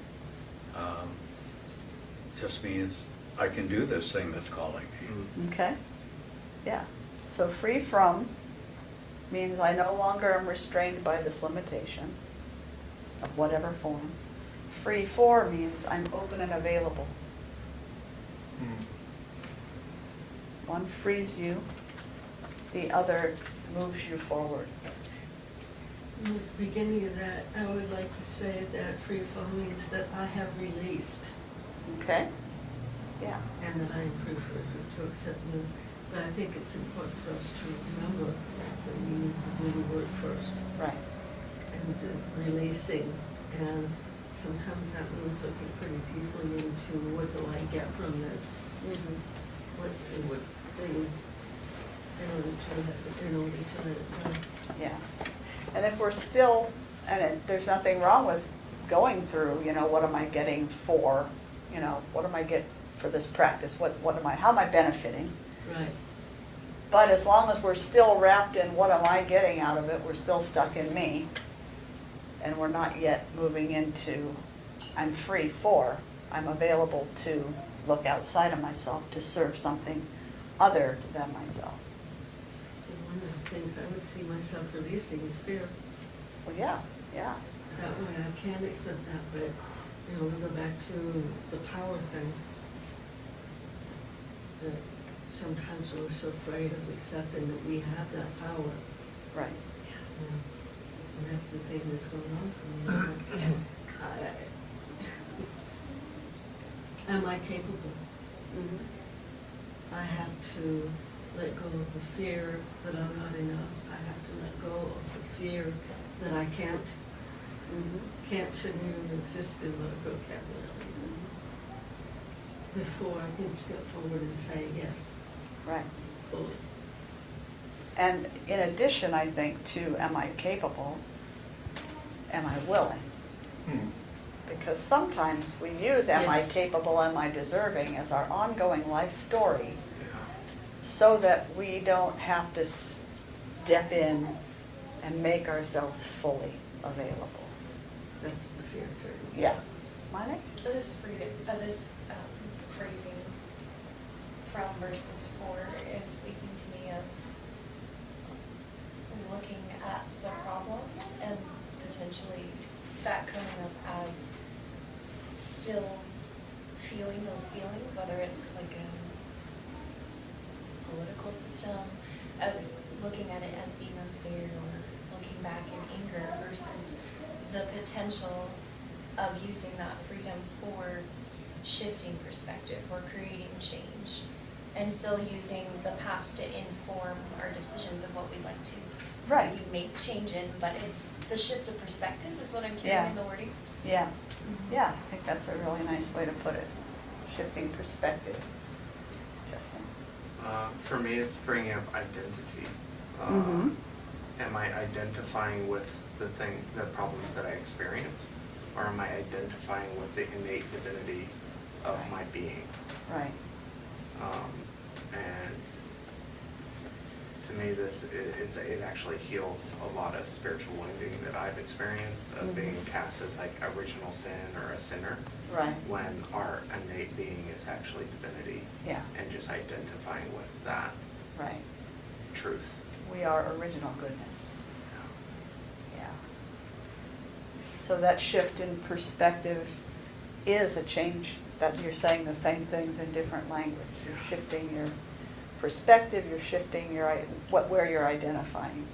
just means I can do this thing that's calling me. Okay. Yeah. So free from means I no longer am restrained by this limitation of whatever form. Free for means I'm open and available. One frees you, the other moves you forward. In the beginning of that, I would like to say that free flow means that I have released Okay? Yeah. and that I am free to accept new. But I think it's important for us to remember that we need to do the work first Right. and releasing. And sometimes that means looking pretty deeply into what do I get from this? What thing in order to let it go. Yeah. And if we're still, there's nothing wrong with going through, you know, what am I getting for, you know, what am I get for this practice? How am I benefiting? Right. But as long as we're still wrapped in what am I getting out of it, we're still stuck in me. And we're not yet moving into I'm free for, I'm available to look outside of myself to serve something other than myself. And one of the things I would see myself releasing is fear. Well, yeah, yeah. That way I can accept that, but, you know, we go back to the power thing. that sometimes we're so afraid of accepting that we have that power. Right. And that's the thing that's going on for me. Am I capable? I have to let go of the fear that I'm not enough. I have to let go of the fear that I can't. Can't shouldn't even exist in my vocabulary. Before I can step forward and say yes, Right. fully. And in addition, I think, to am I capable, am I willing? Because sometimes we use am I Yes. capable, am I deserving as our ongoing life story Yeah. so that we don't have to step in and make ourselves fully available. That's the fear too. Yeah. Money? This phrasing from verses 4 is speaking to me of looking at the problem and potentially that coming up as still feeling those feelings, whether it's like a political system, of looking at it as being unfair or looking back in anger versus the potential of using that freedom for shifting perspective or creating change and still using the past to inform our decisions of what we'd like to Right. maybe make change in, but it's the shift of perspective is what I'm hearing Yeah. in the wording. Yeah. Yeah, I think that's a really nice way to put it. Shifting perspective. Justin? For me, it's bringing up identity. Mhm. Am I identifying with the problems that I experience, or am I identifying with the innate divinity of Right. my being? Right. And to me, it actually heals a lot of spiritual wounding that I've experienced of being cast as like original sin or a sinner, Right. when our innate being is actually divinity. Yeah. And just identifying with that Right. truth. We are original goodness. Yeah. Yeah. So that shift in perspective is a change, that you're saying the same things in different language. You're shifting your perspective, you're shifting where you're identifying.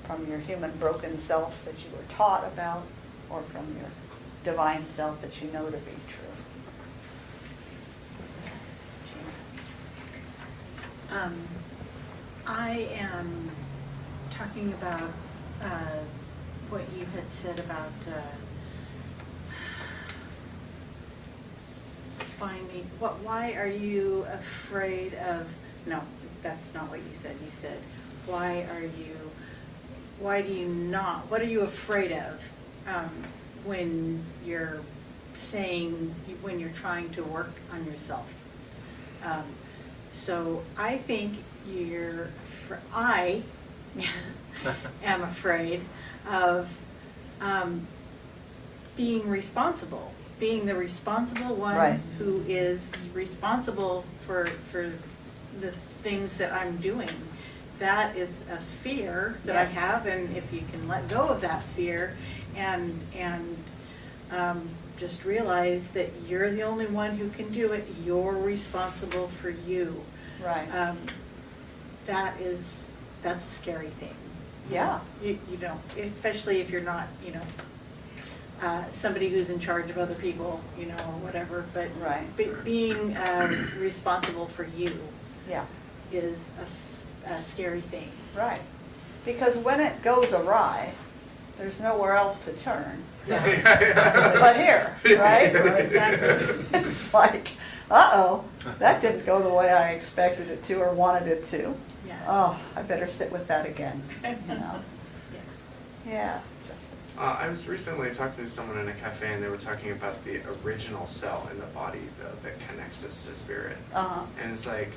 From your human broken self that you were taught about, or from your divine self that you know to be true. I am talking about what you had said about finding, why are you afraid of, no, that's not what you said. You said, why do you not, what are you afraid of when you're saying, when you're trying to work on yourself? So I think I am afraid of being responsible, being the responsible one Right. who is responsible for the things that I'm doing. That is a fear that Yes. I have, and if you can let go of that fear and just realize that you're the only one who can do it, you're responsible for you. Right. That's a scary thing. Yeah. You don't, especially if you're not, somebody who's in charge of other people, or whatever, but Right. being responsible for you Yeah. is a scary thing. Right. Because when it goes awry, there's nowhere else to turn but here, right? Exactly. It's like, uh-oh, that didn't go the way I expected it to or wanted it to. Yeah. Oh, I better sit with that again, Yeah. Yeah. Justin. I was recently talking to someone in a cafe, and they were talking about the original cell in the body that connects us to spirit. Uh-huh. And it's like,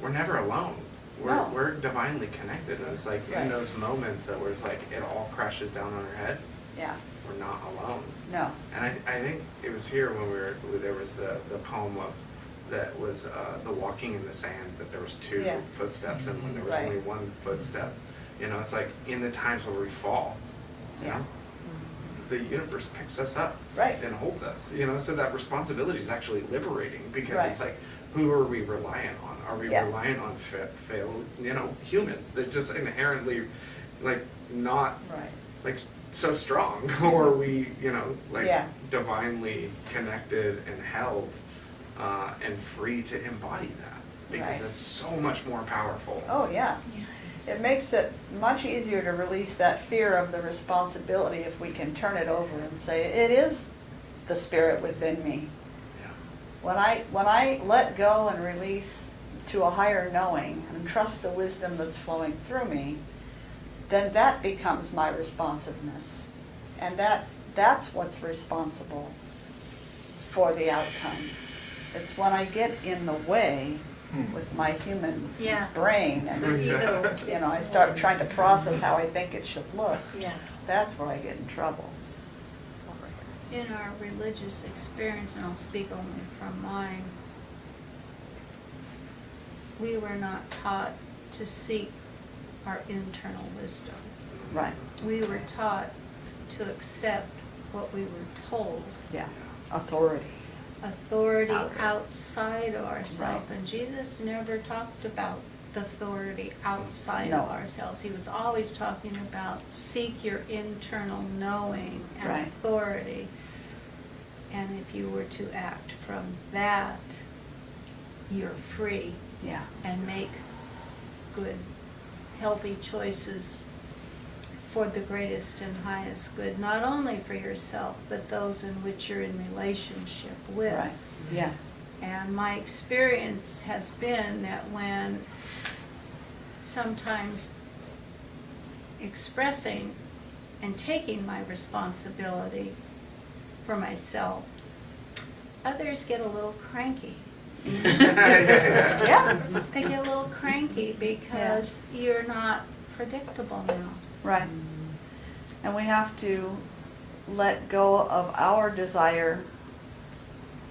we're never alone. No. We're divinely connected. And it's like Right. in those moments that where it's like it all crashes down on our head, Yeah. we're not alone. No. And I think it was here when there was the poem that was the walking in the sand, that there was two Yeah. footsteps, and when there was Right. only one footstep, it's like in the times where we fall, Yeah. the universe picks us up Right. and holds us, so that responsibility is actually liberating, because Right. it's like who are we reliant on? Are we Yeah. reliant on humans? They're just inherently like not Right. like so strong, or are we, like Yeah. divinely connected and held and free to embody that, because Right. it's so much more powerful. Oh, yeah. It makes it much easier to release that fear of the responsibility if we can turn it over and say, it is the spirit within me. Yeah. When I let go and release to a higher knowing and trust the wisdom that's flowing through me, then that becomes my responsiveness. And that's what's responsible for the outcome. It's when I get in the way with my human Yeah. brain and I start trying to process how I think it should look. Yeah. That's where I get in trouble. In our religious experience, and I'll speak only from mine, we were not taught to seek our internal wisdom. Right. We were taught to accept what we were told. Yeah. Authority. Authority Outright. outside of ourselves. Right. And Jesus never talked about the authority outside No. of ourselves. He was always talking about seek your internal knowing and Right. authority. And if you were to act from that, you're free Yeah. and make good, healthy choices for the greatest and highest good, not only for yourself, but those in which you're in relationship with. Right. Yeah. And my experience has been that when sometimes expressing and taking my responsibility for myself, others get a little cranky. Yeah. They get a little cranky because you're not predictable now. Right. And we have to let go of our desire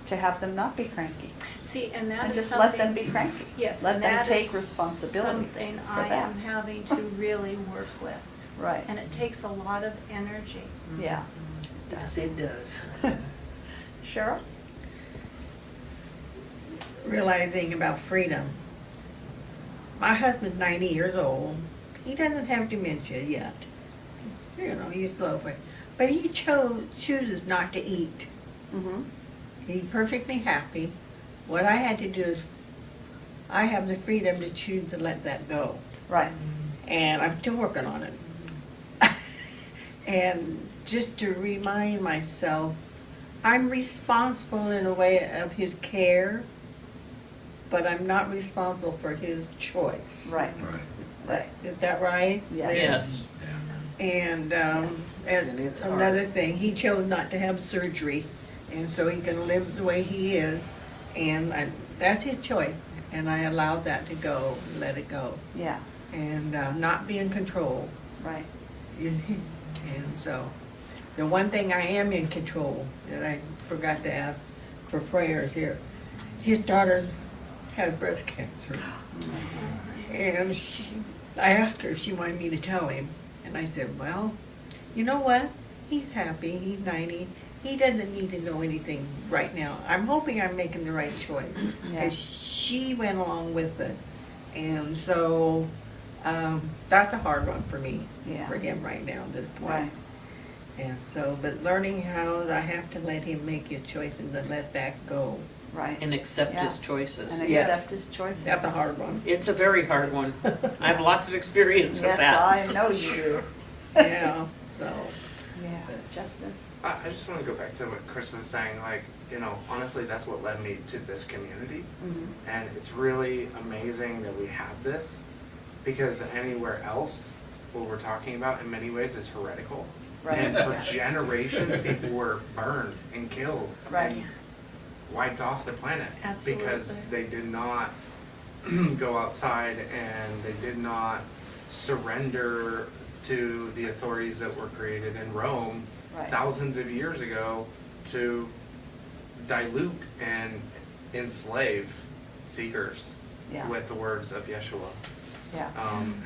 to have them not be cranky. See, and that And is just something. let them be cranky. Yes, Let and them that take is responsibility something for I that. am having to really work with. Right. And it takes a lot of energy. Yeah. Yes, it does. Cheryl? Realizing about freedom. My husband's 90 years old. He doesn't have dementia yet. He's slow, but he chooses not to eat. Mm-hmm. He's perfectly happy. What I had to do is, I have the freedom to choose to let that go. Right. And I'm still working on it. And just to remind myself, I'm responsible in a way of his care, but I'm not responsible for his choice. Right. Right. Is that right? Yes. Yes. And, Yes. and it's hard. another thing, he chose not to have surgery, and so he can live the way he is, and that's his choice, and I allowed that to go, let it go, Yeah. and not be in control. Right. And so, the one thing I am in control, that I forgot to ask for prayers here, his daughter has breast cancer. And I asked her if she wanted me to tell him, and I said, well, you know what? He's happy, he's 90, he doesn't need to know anything right now. I'm hoping I'm making the right choice, Yeah. because she went along with it. And so, that's a hard one for me, Yeah. for him right now at this point. Right. And so, but learning how I have to let him make his choice and to let that go. Right. And accept Yeah. his choices. And Yeah. accept his choices. That's a hard one. It's a very hard one. I have lots of experience with Yes, that. I know you do. Yeah, so. Yeah. Justin? I just want to go back to what Chris was saying, like, honestly, that's what led me to this community. Mm-hmm. And it's really amazing that we have this, because anywhere else, what we're talking about in many ways is heretical. Right. And for generations, people were burned and killed. Right. And wiped off the planet. Absolutely. Because they did not go outside and they did not surrender to the authorities that were created in Rome Right. thousands of years ago to dilute and enslave seekers Yeah. with the words of Yeshua. Yeah.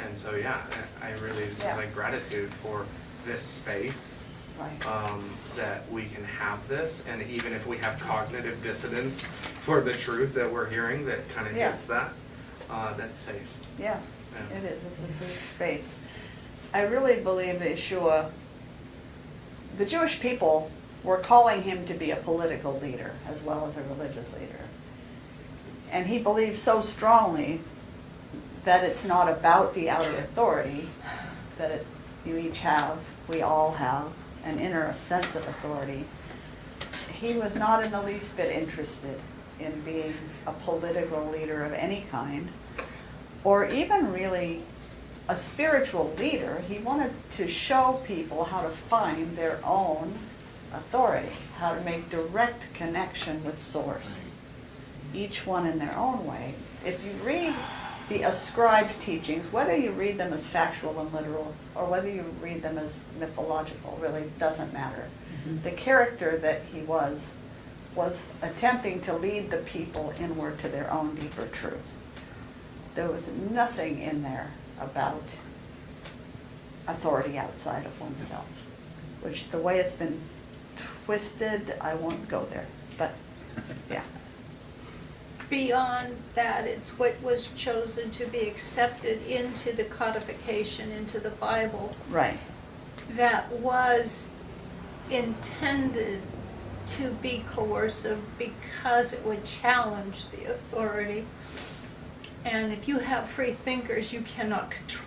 And so, yeah, I really just Yeah. like gratitude for this space Right. that we can have this, and even if we have cognitive dissonance for the truth that we're hearing that kind of Yeah. hits that, that's safe. Yeah, Yeah. it is. It's a safe space. I really believe that Yeshua, the Jewish people were calling him to be a political leader as well as a religious leader. And he believed so strongly that it's not about the outer authority, that you each have, we all have, an inner sense of authority. He was not in the least bit interested in being a political leader of any kind, or even really a spiritual leader. He wanted to show people how to find their own authority, how to make direct connection with Source, each one in their own way. If you read the ascribed teachings, whether you read them as factual and literal, or whether you read them as mythological, really doesn't matter. The character that he was attempting to lead the people inward to their own deeper truth. There was nothing in there about authority outside of oneself, which the way it's been twisted, I won't go there, but yeah. Beyond that, it's what was chosen to be accepted into the codification, into the Bible, Right, that was intended to be coercive because it would challenge the authority. And if you have free thinkers, you cannot control.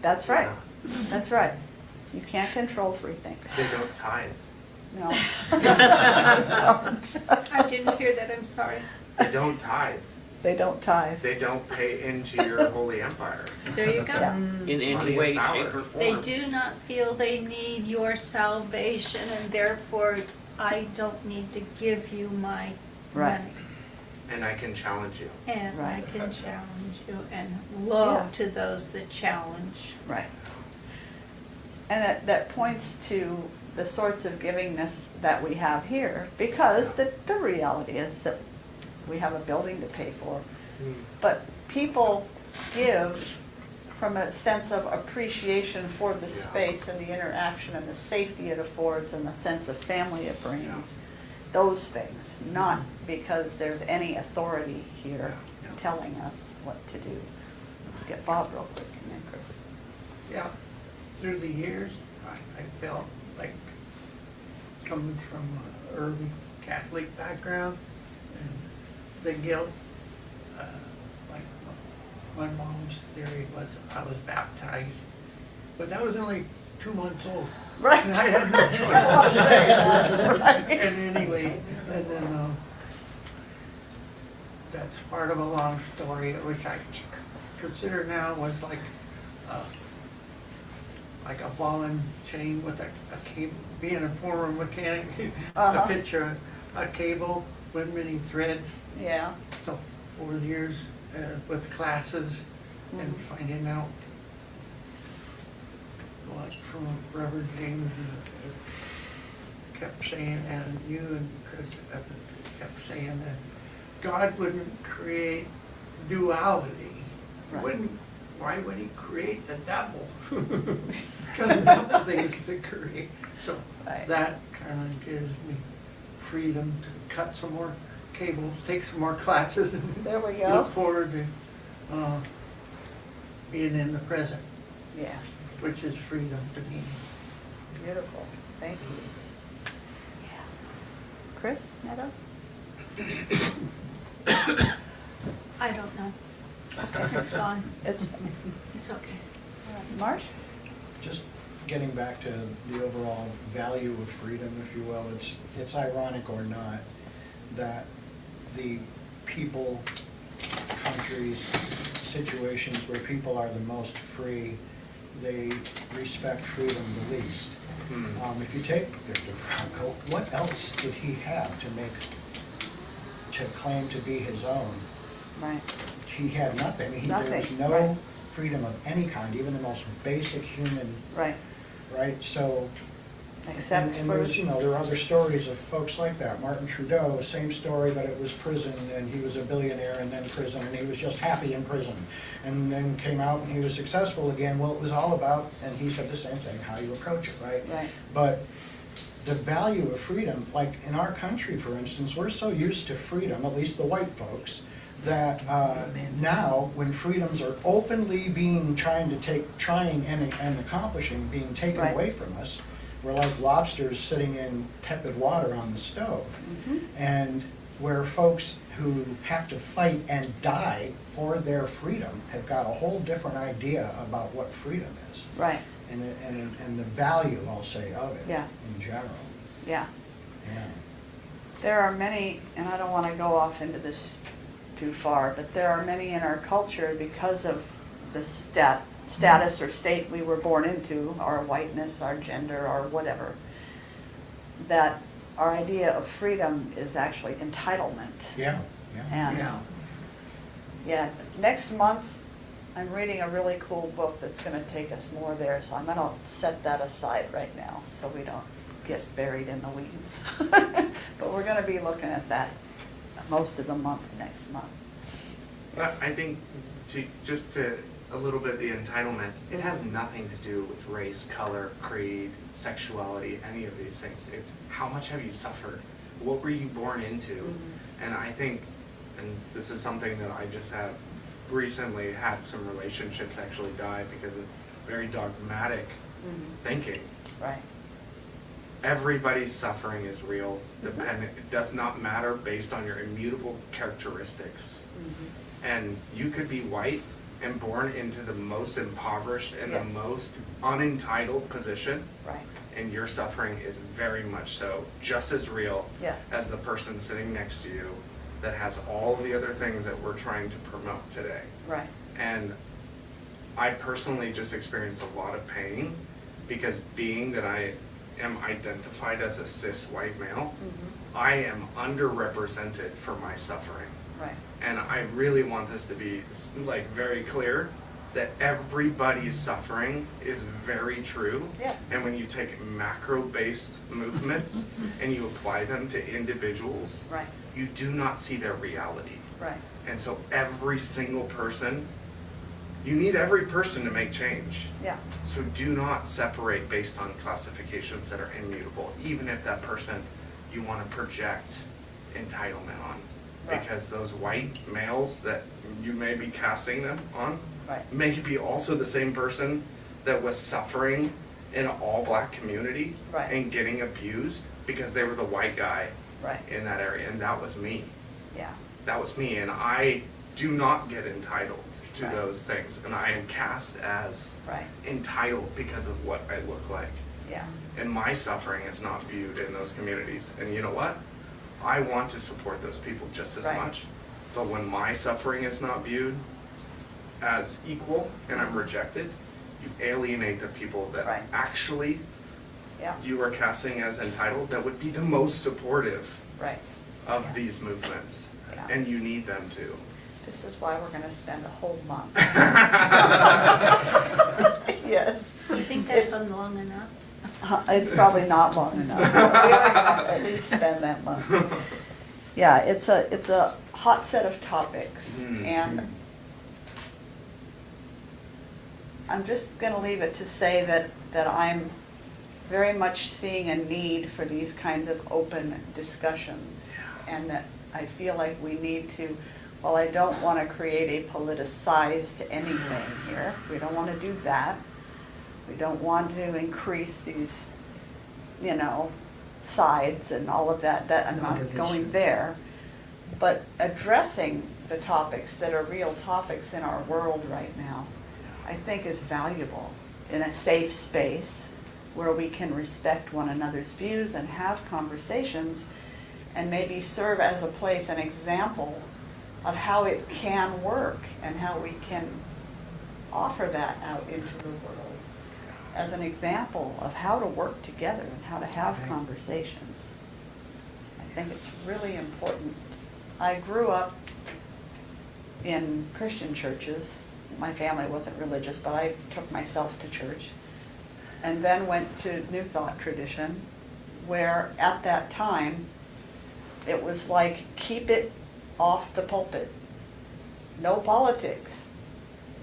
that's right, that's right. You can't control free thinkers. They don't tithe. No. I didn't hear that, I'm sorry. They don't tithe. They don't tithe. They don't pay into your holy empire. There you go. Yeah. In any Money is way, power. shape, or form. They do not feel they need your salvation, and therefore I don't need to give you my Right. money. And I can challenge you. And I Right. can challenge you, and woe Yeah. to those that challenge. Right. And that points to the sorts of givingness that we have here, because the reality is that we have a building to pay for. But people give from a sense of appreciation for the space and the interaction and the safety it affords and the sense of family it brings. Those things, not because there's any authority here telling us what to do. Get Bob real quick and then Chris. Yeah, through the years, I felt like coming from an early Catholic background and the guilt, like my mom's theory was I was baptized, but that was only 2 months old. Right. And I had no choice. Right. And anyway, and then that's part of a long story, which I consider now was like a ball and chain with a cable, being a former mechanic, a picture, a cable with many threads. Yeah. So 4 years with classes and finding out, like from Reverend James, kept saying, and you and Chris kept saying that God wouldn't create duality. Right. Why would he create the devil? Kind of double things to create. So Right. that kind of gives me freedom to cut some more cables, take some more classes, and There we go. look forward to being in the present, Yeah. which is freedom to me. Beautiful. Thank you. Yeah. Chris, Netta? I don't know. It's gone. It's It's okay. Marsh? Just getting back to the overall value of freedom, if you will, it's ironic or not that the people, countries, situations where people are the most free, they respect freedom the least. If you take Viktor Frankl, what else did he have to claim to be his own? Right. He had nothing. There was Nothing, no right. freedom of any kind, even the most basic human, Right. right? So, Except and for, there's, there are other stories of folks like that. Martin Trudeau, same story, but it was prison, and he was a billionaire and then prison, and he was just happy in prison. And then came out and he was successful again. Well, it was all about, and he said the same thing, how you approach it, right? Right. But the value of freedom, like in our country, for instance, we're so used to freedom, at least the white folks, that now when freedoms are openly being trying and accomplishing being taken Right. away from us, we're like lobsters sitting in tepid water on the stove. And where folks who have to fight and die for their freedom have got a whole different idea about what freedom is. Right, And the value, I'll say, of it Yeah. in general. yeah. Yeah. There are many, and I don't want to go off into this too far, but there are many in our culture because of the status or state we were born into, our whiteness, our gender, our whatever, that our idea of freedom is actually entitlement. Yeah, yeah. And Yeah. yeah, next month, I'm reading a really cool book that's going to take us more there, so I'm going to set that aside right now so we don't get buried in the weeds. But we're going to be looking at that most of the month next month. I think a little bit the entitlement, it has nothing to do with race, color, creed, sexuality, any of these things. It's how much have you suffered? What were you born into? And I think, and this is something that I just have recently had some relationships actually die because of very dogmatic thinking. Right, Everybody's suffering is real. It does not matter based on your immutable characteristics. And you could be white and born into the most impoverished and the Yes. most unentitled position, right, and your suffering is very much so just as real Yes. as the person sitting next to you that has all the other things that we're trying to promote today. right, And I personally just experienced a lot of pain because being that I am identified as a cis white male, I am underrepresented for my suffering. right, And I really want this to be like very clear that everybody's suffering is very true. Yeah. And when you take macro-based movements and you apply them to individuals, right, you do not see their reality. right, And so every single person, you need every person to make change. yeah, So do not separate based on classifications that are immutable, even if that person you want to project entitlement on. Right. Because those white males that you may be casting them on right, may be also the same person that was suffering in an all-black community Right. and getting abused because they were the white guy right, in that area. And that was me. yeah, That was me, and I do not get entitled to Right. those things, and I am cast as right, entitled because of what I look like. yeah, And my suffering is not viewed in those communities. And you know what? I want to support those people just as Right. much. But when my suffering is not viewed as equal and I'm rejected, you alienate the people that Right. actually yeah, you are casting as entitled that would be the most supportive right. of Yeah. these movements. Yeah. And you need them to. This is why we're going to spend a whole month. Yes. You think that's long enough? It's probably not long enough. But we are going to at least spend that month. Yeah, it's a hot set of topics, and I'm just going to leave it to say that I'm very much seeing a need for these kinds of open discussions, and that I feel like we need to, while I don't want to create a politicized anything here, we don't want to do that. We don't want to increase these, sides and all of that, I'm No not division. going there. But addressing the topics that are real topics in our world right now, I think is valuable in a safe space where we can respect one another's views and have conversations and maybe serve as a place, an example of how it can work and how we can offer that out into the world as an example of how to work together and how to have conversations. I think it's really important. I grew up in Christian churches. My family wasn't religious, but I took myself to church. And then went to New Thought tradition, where at that time, it was like, keep it off the pulpit. No politics,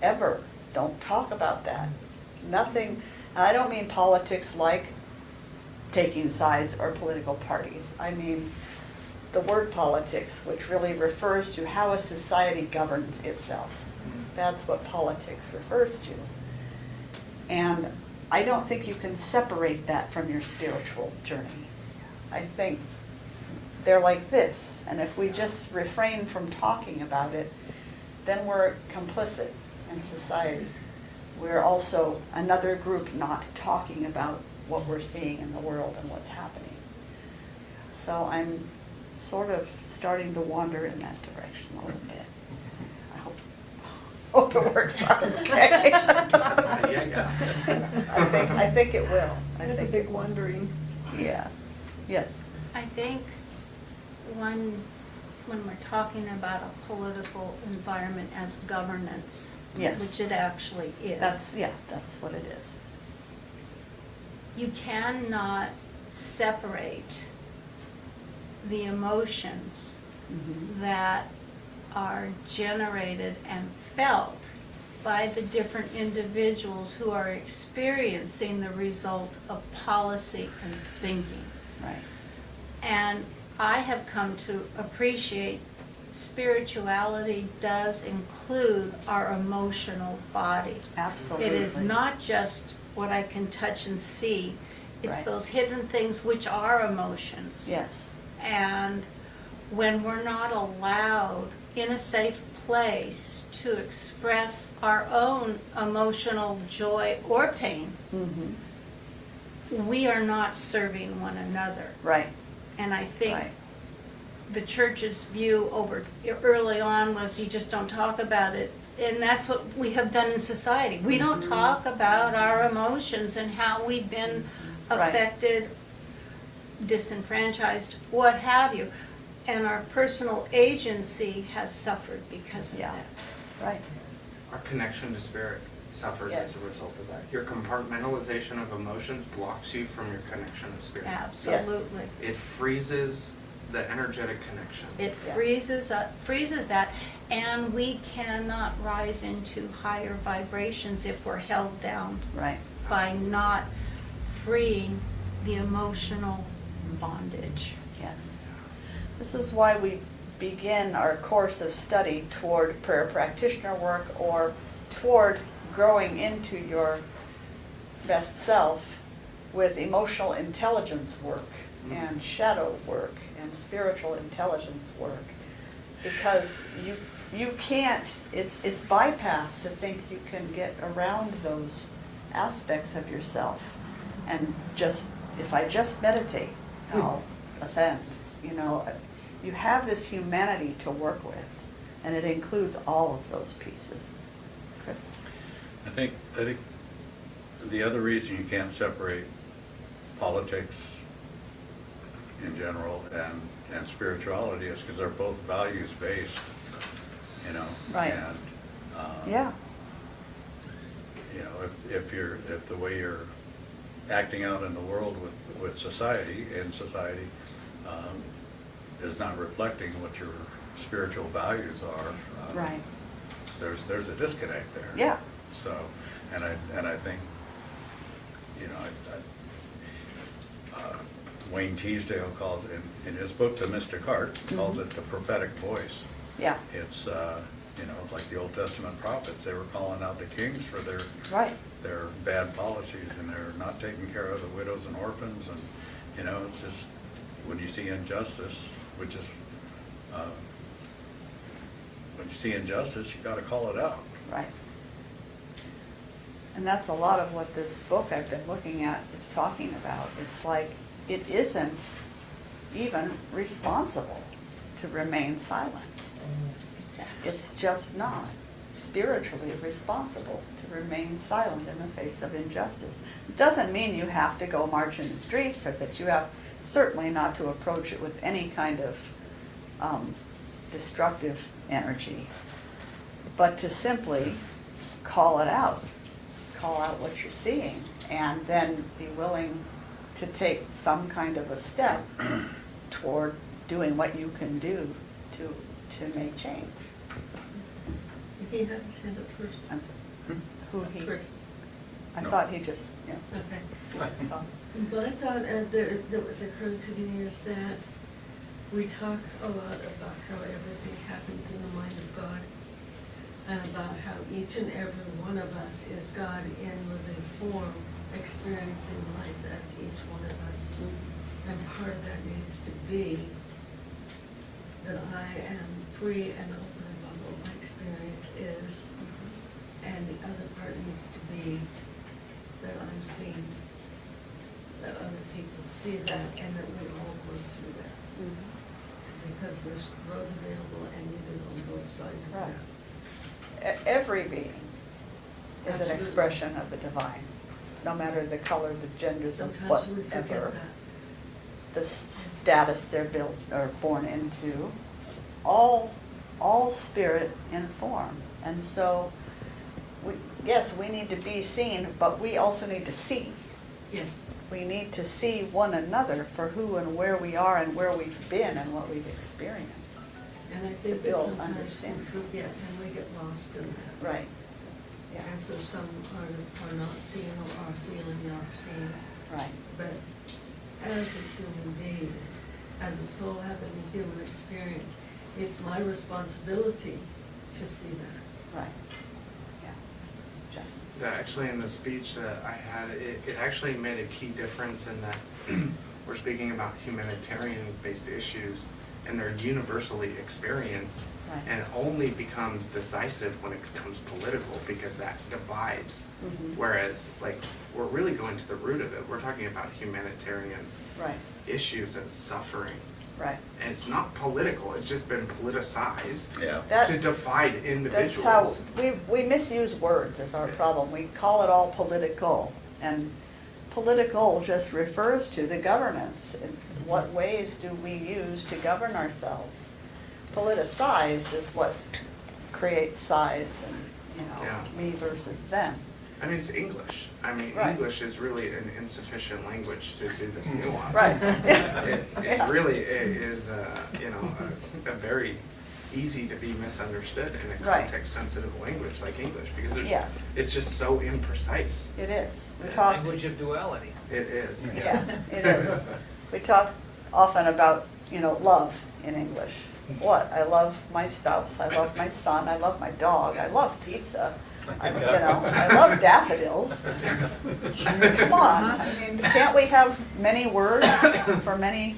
ever. Don't talk about that. Nothing, and I don't mean politics like taking sides or political parties. I mean, the word politics, which really refers to how a society governs itself. That's what politics refers to. And I don't think you can separate that from your spiritual journey. I think they're like this, and if we just refrain from talking about it, then we're complicit in society. We're also another group not talking about what we're seeing in the world and what's happening. So I'm sort of starting to wander in that direction a little bit. I hope it works out okay. Yeah. I think it will. That's a big wondering. Yeah, yes. I think when we're talking about a political environment as governance, Yes. which it actually is. That's what it is. You cannot separate the emotions that are generated and felt by the different individuals who are experiencing the result of policy and thinking. Right. And I have come to appreciate spirituality does include our emotional body. Absolutely. It is not just what I can touch and see. It's Right. those hidden things which are emotions. Yes. And when we're not allowed in a safe place to express our own emotional joy or pain, we are not serving one another. Right. And I think Right. the church's view over early on was you just don't talk about it. And that's what we have done in society. We don't talk about our emotions and how we've been Right. affected, disenfranchised, what have you. And our personal agency has suffered because of Yeah. that. Right. Our connection to spirit suffers Yes. as a result of that. Your compartmentalization of emotions blocks you from your connection of spirit. Absolutely. It freezes the energetic connection. It Yeah. freezes that, and we cannot rise into higher vibrations if we're held down Right. by not freeing the emotional bondage. Yes. This is why we begin our course of study toward prayer practitioner work or toward growing into your best self with emotional intelligence work and shadow work and spiritual intelligence work. Because you can't, it's bypass to think you can get around those aspects of yourself and just, if I just meditate, I'll ascend. You know, you have this humanity to work with, and it includes all of those pieces. Chris? I think the other reason you can't separate politics in general and spirituality is because they're both values-based, you know? Right. And, Yeah. you know, if the way you're acting out in the world with society, is not reflecting what your spiritual values are. Right. There's a disconnect there. Yeah. So, and I think, you know, Wayne Teasdale calls it, in his book, The Mystic Heart, calls it the prophetic voice. Yeah. It's, you know, like the Old Testament prophets, they were calling out the kings for their Right. bad policies, and they're not taking care of the widows and orphans, and, you know, it's just, when you see injustice, which is, when you see injustice, you gotta call it out. Right. And that's a lot of what this book I've been looking at is talking about. It's like, it isn't even responsible to remain silent. Exactly. It's just not spiritually responsible to remain silent in the face of injustice. It doesn't mean you have to go march in the streets, or that you have certainly not to approach it with any kind of destructive energy, but to simply call it out what you're seeing, and then be willing to take some kind of a step toward doing what you can do to make change. He had his hand up first. Who he? Chris. I No. thought he just, yeah. Okay. just talked. Well, I thought that was occurring to me is that we talk a lot about how everything happens in the mind of God, and about how each and every one of us is God in living form, experiencing life as each one of us. And part of that needs to be that I am free and open about what my experience is, and the other part needs to be that I'm seeing that other people see that, and that we all go through that. Because there's growth available and even on both sides of Right. that. Every being is an Absolutely. expression of the divine, no matter the color, the genders, of Sometimes we forget whatever, that. the status they're built or born into, all spirit in form. And so, yes, we need to be seen, but we also need to see. Yes. We need to see one another for who and where we are and where we've been and what we've experienced. And I To think that build sometimes we understanding. forget and we get lost in that. Right. Yeah. And so some are not seeing or are feeling not seen. Right. But as a human being, as a soul having a human experience, it's my responsibility to see that. Right. Yeah. Justin. Yeah, actually, in the speech that I had, it actually made a key difference in that we're speaking about humanitarian-based issues, and they're universally experienced, Right. and it only becomes decisive when it becomes political, because that divides. Mhm. Whereas, like, we're really going to the root of it. We're talking about humanitarian Right. issues and suffering. Right. And it's not political, it's just been politicized Yeah. That- to divide That's individuals. how, we misuse words as our problem. We call it all political, and political just refers to the governance. In what ways do we use to govern ourselves? Politicized is what creates size and, Yeah. me versus them. I mean, it's English. I mean, Right. English is really an insufficient language to do this nuance. Right. It Yeah. really is, a very easy to be misunderstood in a Right. context-sensitive language like English, because Yeah. it's just so imprecise. It is. We The talk, language of duality. It is. yeah, it is. We talk often about, love in English. What? I love my spouse, I love my son, I love my dog, I love pizza, I love daffodils. Come on, I mean, can't we have many words for many,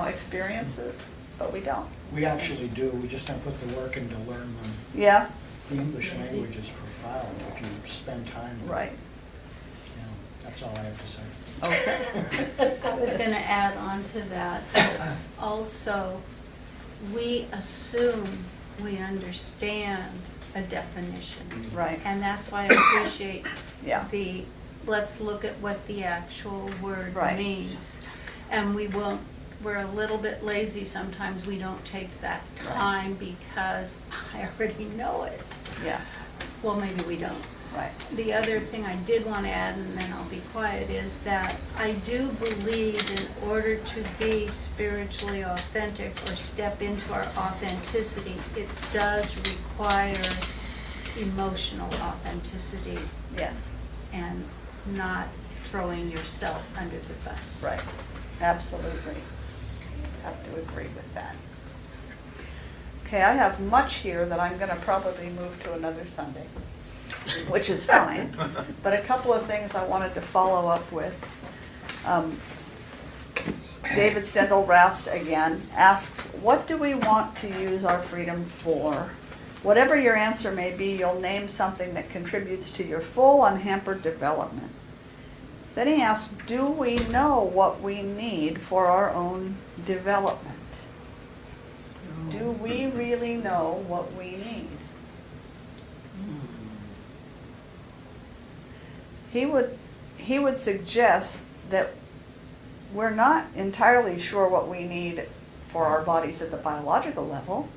experiences? But we don't. We actually do, we just don't put the work in to learn them. Yeah, The English language is profound if you spend time with it. right, That's all I have to say. okay. I was going to add on to that, it's also, we assume we understand a definition. Right, And that's why I appreciate yeah, let's look at what the actual word Right. means. And we're a little bit lazy sometimes, we don't take that Right. time because I already know it. yeah, Well, maybe we don't. right, The other thing I did want to add, and then I'll be quiet, is that I do believe in order to be spiritually authentic or step into our authenticity, it does require emotional authenticity yes, and not throwing yourself under the bus. right, absolutely. Have to agree with that. Okay, I have much here that I'm gonna probably move to another Sunday, which is fine, but a couple of things I wanted to follow up with. David Stendhal Rast again asks, what do we want to use our freedom for? Whatever your answer may be, you'll name something that contributes to your full unhampered development. Then he asks, do we know what we need for our own development? Do we really know what we need? He would suggest that we're not entirely sure what we need for our bodies at the biological level.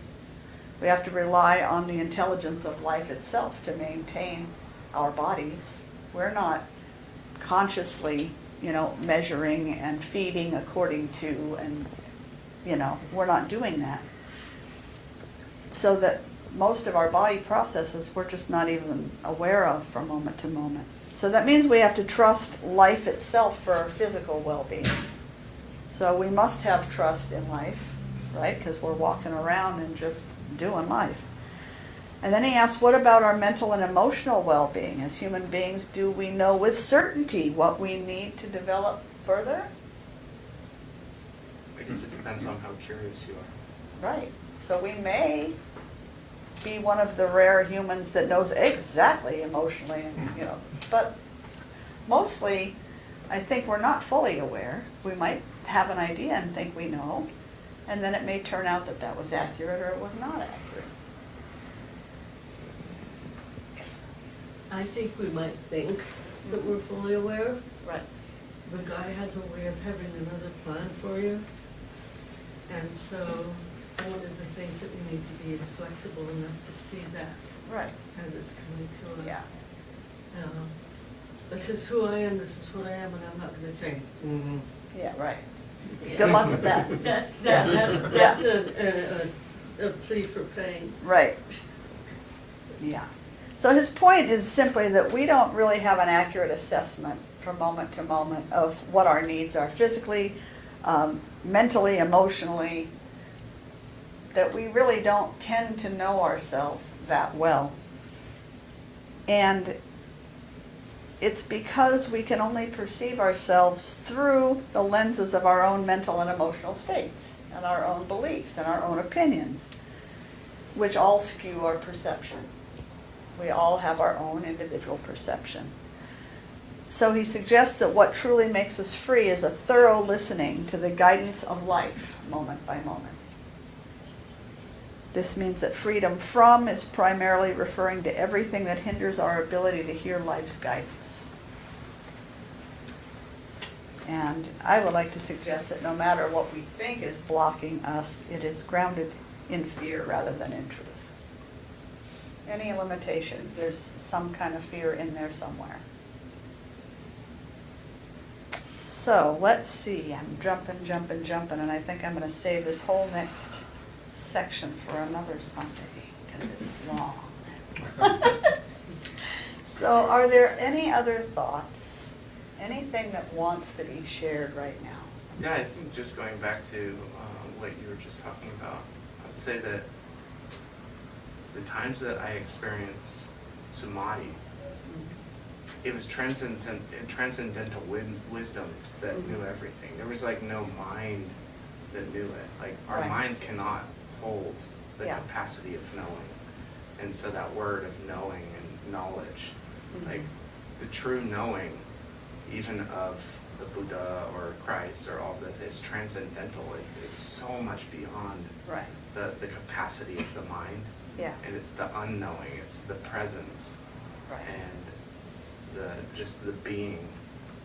We have to rely on the intelligence of life itself to maintain our bodies. We're not consciously, measuring and feeding according to, and, we're not doing that. So that most of our body processes we're just not even aware of from moment to moment. So that means we have to trust life itself for our physical well-being. So we must have trust in life, right? Because we're walking around and just doing life. And then he asks, what about our mental and emotional well-being? As human beings, do we know with certainty what we need to develop further? I guess it depends on how curious you are. Right. So we may be one of the rare humans that knows exactly emotionally, and, but mostly, I think we're not fully aware. We might have an idea and think we know, and then it may turn out that that was accurate or it was not accurate. I think we might think that we're fully aware, Right. but God has a way of having another plan for you. And so one of the things that we need to be is flexible enough to see that Right. as it's coming to Yeah. us. This is who I am, this is what I am, and I'm not gonna change. Yeah, right. Yeah. Good luck with that. That's a plea for pain. Right. Yeah. So his point is simply that we don't really have an accurate assessment from moment to moment of what our needs are physically, mentally, emotionally, that we really don't tend to know ourselves that well. And it's because we can only perceive ourselves through the lenses of our own mental and emotional states, and our own beliefs, and our own opinions, which all skew our perception. We all have our own individual perception. So he suggests that what truly makes us free is a thorough listening to the guidance of life, moment by moment. This means that freedom from is primarily referring to everything that hinders our ability to hear life's guidance. And I would like to suggest that no matter what we think is blocking us, it is grounded in fear rather than in truth. Any limitation, there's some kind of fear in there somewhere. So let's see, I'm jumping, and I think I'm going to save this whole next section for another Sunday, because it's long. So are there any other thoughts? Anything that wants to be shared right now? Yeah, I think just going back to what you were just talking about, I'd say that the times that I experienced samadhi, it was transcendental wisdom that knew everything. There was like no mind that knew it. Like our Right. minds cannot hold the Yeah. capacity of knowing. And so that word of knowing and knowledge, like the true knowing, even of the Buddha or Christ or all of that, is transcendental. It's so much beyond Right. the capacity of the mind. Yeah. And it's the unknowing, it's the presence, Right. and just the being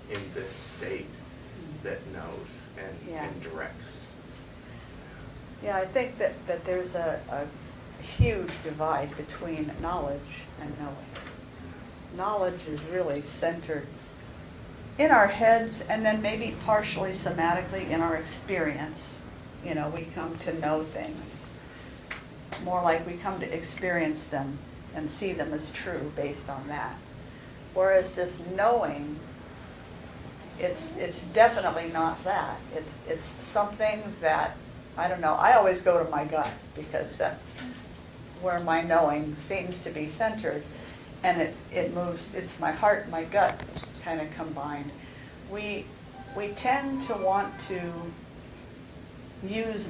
in this state that knows Yeah. and directs. Yeah, I think that there's a huge divide between knowledge and knowing. Knowledge is really centered in our heads, and then maybe partially somatically in our experience. We come to know things. More like we come to experience them and see them as true based on that. Whereas this knowing, it's definitely not that. It's something that, I don't know, I always go to my gut, because that's where my knowing seems to be centered. And it moves, it's my heart and my gut kind of combined. We tend to want to use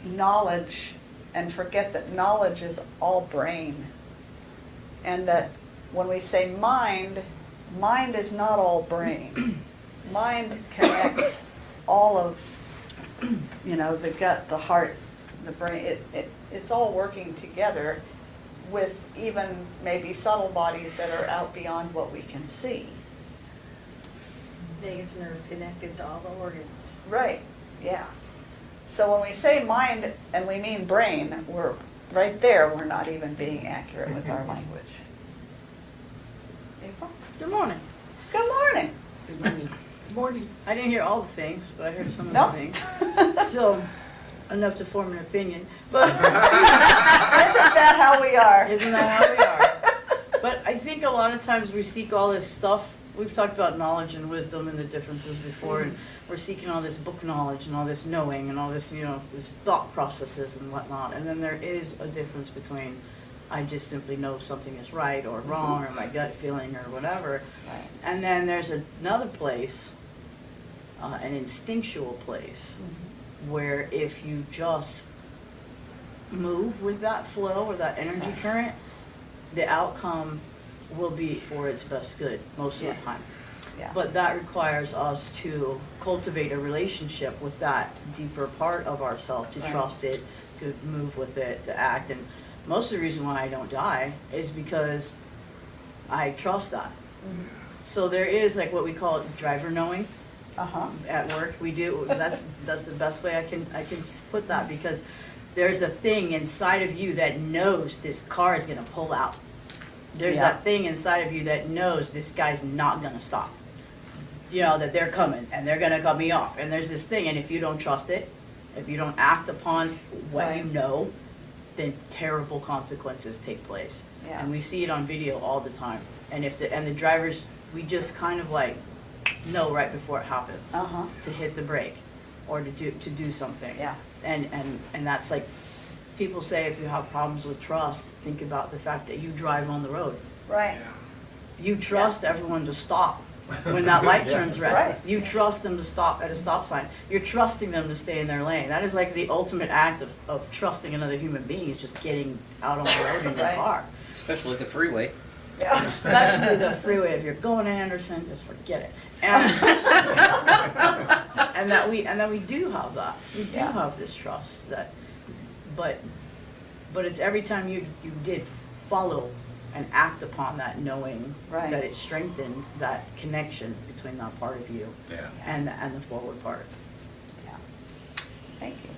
knowledge and forget that knowledge is all brain. And that when we say mind is not all brain. Mind connects all of, the gut, the heart, the brain. It's all working together with even maybe subtle bodies that are out beyond what we can see. Vagus nerve connected to all the organs. Right, yeah. So when we say mind and we mean brain, we're right there, we're not even being accurate with our language. April? Good morning. Good morning. Good morning. Good morning. I didn't hear all the things, but I heard some of No? the things. So, enough to form an opinion. But Isn't that how we are? isn't that how we are? But I think a lot of times we seek all this stuff. We've talked about knowledge and wisdom and the differences before, and we're seeking all this book knowledge and all this knowing and all this, this thought processes and whatnot. And then there is a difference between I just simply know something is right or wrong or my gut feeling or whatever. Right. And then there's another place, an instinctual place, where if you just move with that flow or that energy current, the outcome will be for its best good most of Yes. the time. Yeah. But that requires us to cultivate a relationship with that deeper part of ourselves, to Right. trust it, to move with it, to act. And most of the reason why I don't die is because I trust that. So there is like what we call driver knowing. Uh-huh. At work we do, that's the best way I can put that, because there's a thing inside of you that knows this car is gonna pull out. There's Yeah. that thing inside of you that knows this guy's not gonna stop. That they're coming and they're gonna cut me off. And there's this thing, and if you don't trust it, if you don't act upon what you Right. know, then terrible consequences take place. Yeah. And we see it on video all the time. And the drivers, we just kind of like know right before it happens Uh-huh. to hit the brake or to do something. Yeah. And that's like, people say if you have problems with trust, think about the fact that you drive on the road. Right. You trust everyone to stop when that light turns red. Right. You trust them to stop at a stop sign. You're trusting them to stay in their lane. That is like the ultimate act of trusting another human being, is just getting out on the road in your Right. car. Especially the freeway. Especially the freeway. If you're going to Anderson, just forget it. And, and that we do have that. We do Yeah. have this trust that, but it's every time you did follow and act upon that knowing, Right. that it strengthened that connection between that part of you Yeah. and the forward part. Yeah. Thank you.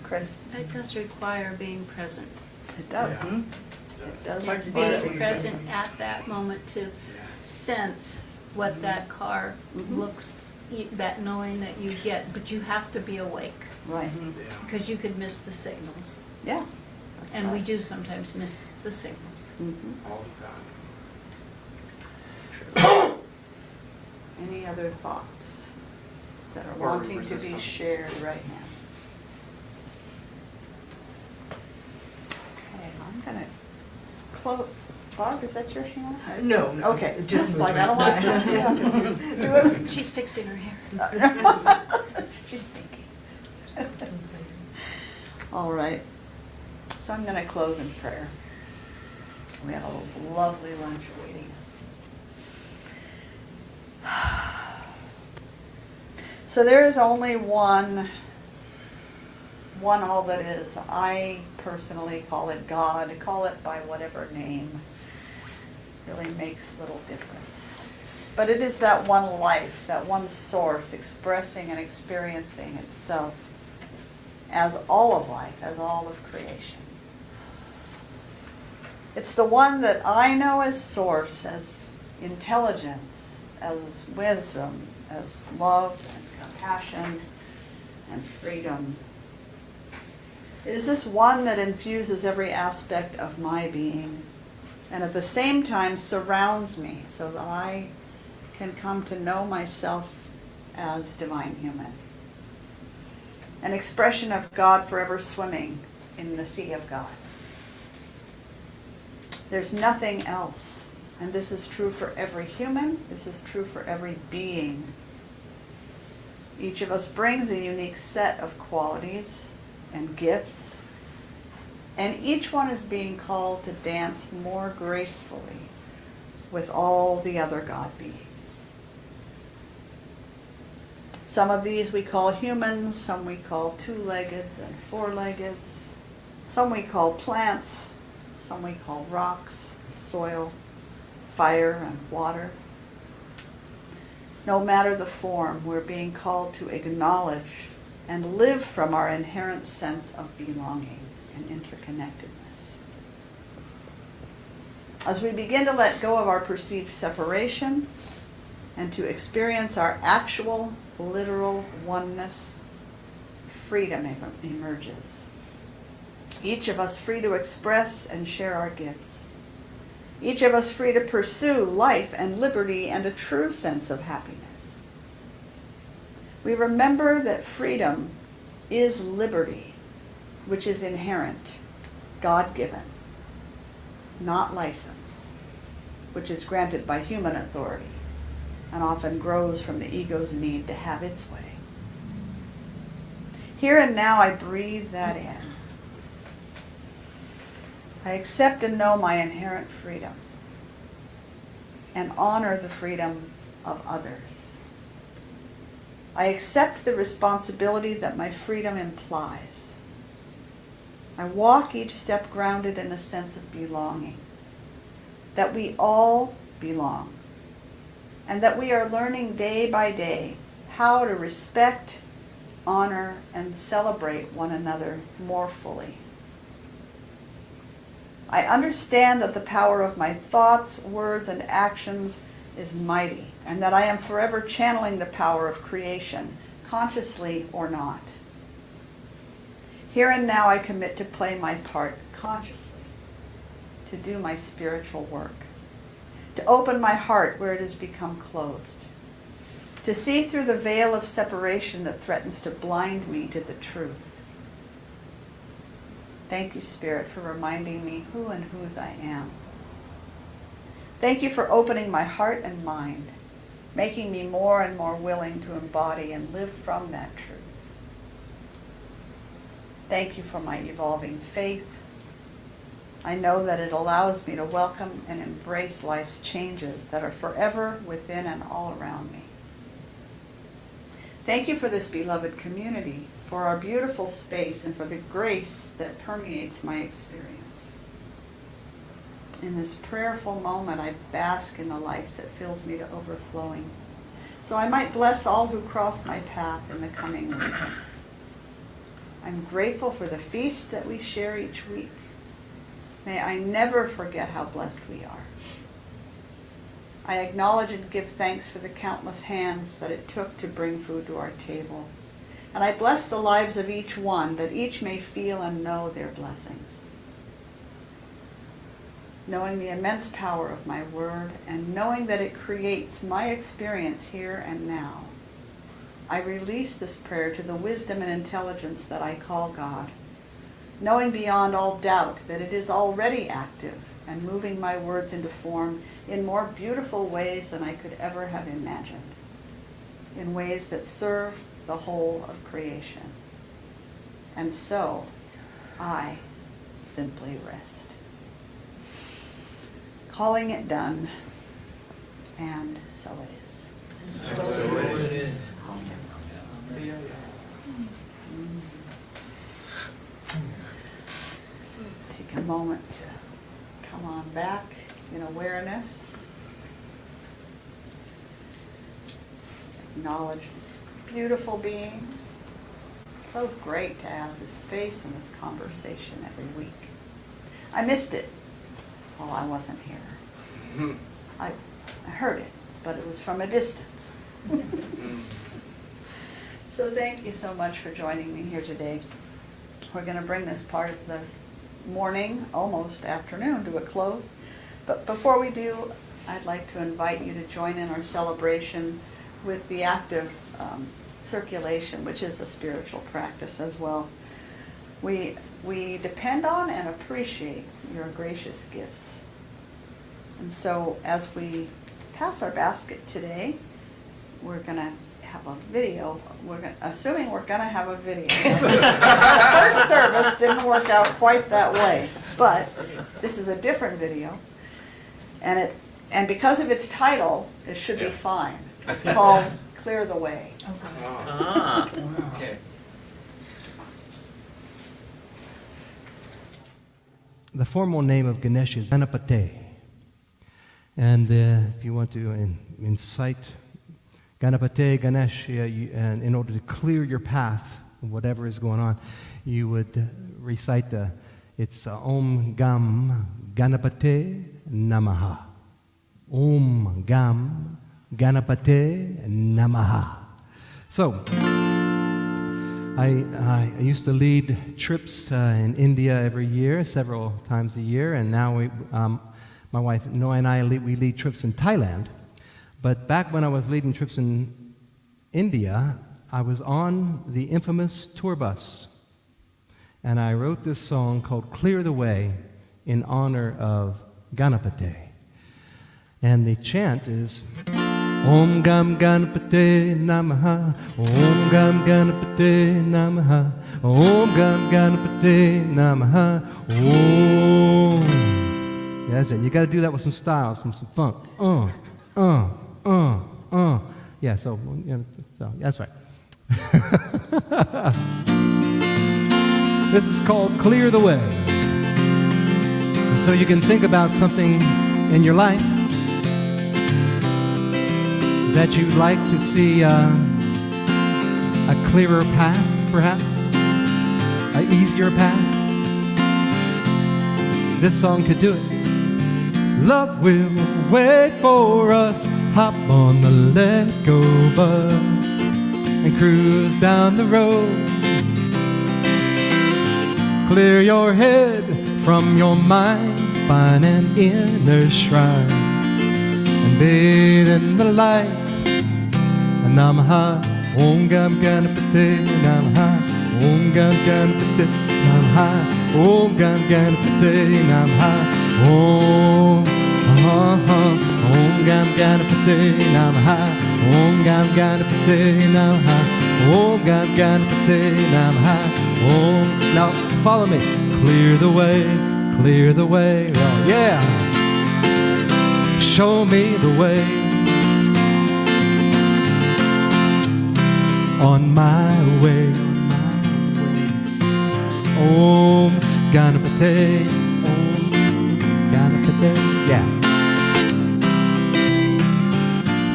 Chris? It does require being present. It does. Yeah. It does. Hard to do require- that. Being present at that moment to sense what that car Mhm. looks, that knowing that you get, but you have to be awake, Right. because you could miss the signals. Yeah. That's And we right. do sometimes miss the signals. Mhm. All the time. Any other thoughts that are Or wanting to resist be them. shared right now? Okay, I'm gonna close. Barb, is that your hand? No, no. Okay, it just it's like, moved I don't want my- to do it. She's fixing her hair. She's thinking. All right. So I'm going to close in prayer. We have a lovely lunch awaiting us. So there is only one all that is. I personally call it God. Call it by whatever name. Really makes little difference. But it is that one life, that one source expressing and experiencing itself as all of life, as all of creation. It's the one that I know as source, as intelligence, as wisdom, as love and compassion and freedom. It is this one that infuses every aspect of my being and at the same time surrounds me so that I can come to know myself as divine human. An expression of God forever swimming in the sea of God. There's nothing else. And this is true for every human. This is true for every being. Each of us brings a unique set of qualities and gifts. And each one is being called to dance more gracefully with all the other God beings. Some of these we call humans, some we call two-leggeds and four-leggeds, some we call plants, some we call rocks, soil, fire, and water. No matter the form, we're being called to acknowledge and live from our inherent sense of belonging and interconnectedness. As we begin to let go of our perceived separation and to experience our actual, literal oneness, freedom emerges. Each of us free to express and share our gifts, each of us free to pursue life and liberty and a true sense of happiness. We remember that freedom is liberty, which is inherent, God-given, not license, which is granted by human authority and often grows from the ego's need to have its way. Here and now I breathe that in. I accept and know my inherent freedom and honor the freedom of others. I accept the responsibility that my freedom implies. I walk each step grounded in a sense of belonging, that we all belong, and that we are learning day by day how to respect, honor, and celebrate one another more fully. I understand that the power of my thoughts, words, and actions is mighty, and that I am forever channeling the power of creation, consciously or not. Here and now I commit to play my part consciously, to do my spiritual work, to open my heart where it has become closed, to see through the veil of separation that threatens to blind me to the truth. Thank you, Spirit, for reminding me who and whose I am. Thank you for opening my heart and mind, making me more and more willing to embody and live from that truth. Thank you for my evolving faith. I know that it allows me to welcome and embrace life's changes that are forever within and all around me. Thank you for this beloved community, for our beautiful space, and for the grace that permeates my experience. In this prayerful moment, I bask in the life that fills me to overflowing, so I might bless all who cross my path in the coming week. I'm grateful for the feast that we share each week. May I never forget how blessed we are. I acknowledge and give thanks for the countless hands that it took to bring food to our table. And I bless the lives of each one, that each may feel and know their blessings. Knowing the immense power of my word and knowing that it creates my experience here and now, I release this prayer to the wisdom and intelligence that I call God, knowing beyond all doubt that it is already active and moving my words into form in more beautiful ways than I could ever have imagined, in ways that serve the whole of creation. And so, I simply rest, calling it done, and so it is. So it is. Take a moment to come on back in awareness. Acknowledge these beautiful beings. It's so great to have this space and this conversation every week. I missed it while I wasn't here. I heard it, but it was from a distance. So thank you so much for joining me here today. We're going to bring this part of the morning, almost afternoon, to a close. But before we do, I'd like to invite you to join in our celebration with the active circulation, which is a spiritual practice as well. We depend on and appreciate your gracious gifts. And so as we pass our basket today, we're going to have a video. Assuming we're going to have a video. The first service didn't work out quite that way, but this is a different video. And because of its title, it should be fine. It's called Clear the Way. Okay. The formal name of Ganesh is Ganapate. And if you want to incite Ganapate, Ganesh, and in order to clear your path, whatever is going on, you would recite it's Om Gam Ganapate Namaha. Om Gam Ganapate Namaha. So, I used to lead trips in India every year, several times a year, and now My wife Noah and I we lead trips in Thailand. But back when I was leading trips in India, I was on the infamous tour bus. And I wrote this song called Clear the Way in honor of Ganapati. And the chant is Om Gam Ganapati Namaha, Om Gam Ganapati Namaha, Om Gam Ganapati Namaha, Om. Yeah, that's it. You got to do that with some style, some funk. Yeah, so that's right. This is called Clear the Way. So you can think about something in your life that you'd like to see a clearer path, perhaps, an easier path. This song could do it. Love will wait for us. Hop on the Let Go bus and cruise down the road. Clear your head from your mind, find an inner shrine, and bathe in the light. Namaha, Om Gam Ganapati Namaha, Om Gam Ganapati Namaha, Om Gam Ganapati Namaha, Om Gam Ganapati Namaha, Om Gam Ganapati Namaha, Om Gam Ganapati Namaha, Om. Now follow me. Clear the way, clear the way. Oh, yeah. Show me the way. On my way, Om Ganapati, Om Ganapati, yeah.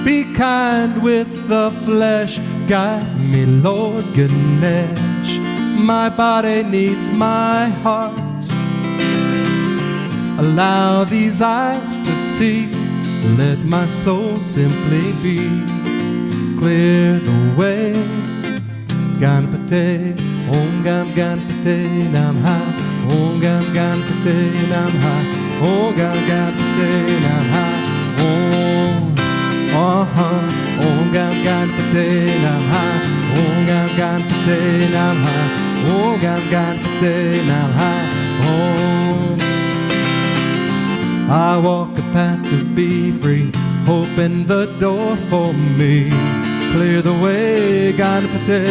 Be kind with the flesh, guide me, Lord Ganesh. My body needs my heart. Allow these eyes to see, let my soul simply be. Clear the way, Ganapati, Om Gam Ganapati Namaha, Om Gam Ganapati Namaha, Om Gam Ganapati Namaha, Om Gam Ganapati Namaha, Om Gam Ganapati Namaha, Om Gam Ganapati Namaha, Om. I walk a path to be free, open the door for me. Clear the way, Ganapati,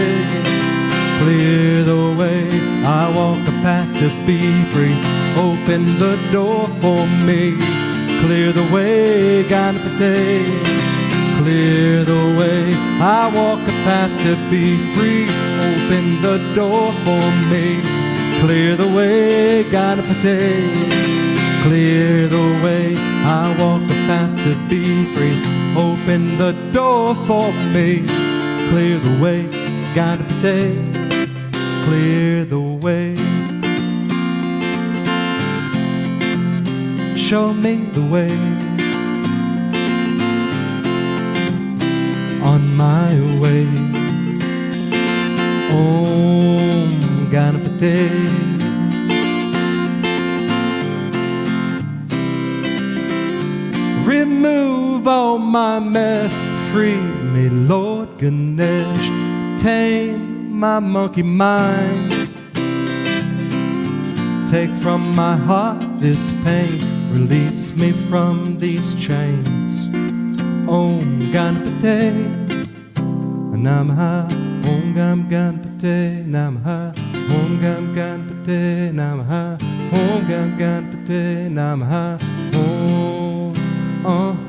clear the way. I walk a path to be free. Open the door for me. Clear the way, Ganapati, clear the way. I walk a path to be free. Open the door for me. Clear the way, Ganapati, clear the way. I walk a path to be free. Open the door for me. Clear the way, Ganapati, clear the way. Show me the way on my way. Om Ganapati. Remove all my mess, free me, Lord Ganesh. Tame my monkey mind. Take from my heart this pain, release me from these chains. Om Ganapati Namaha, Om Gam Ganapati Namaha, Om Gam Ganapati Namaha, Om Gam Ganapati Namaha, Om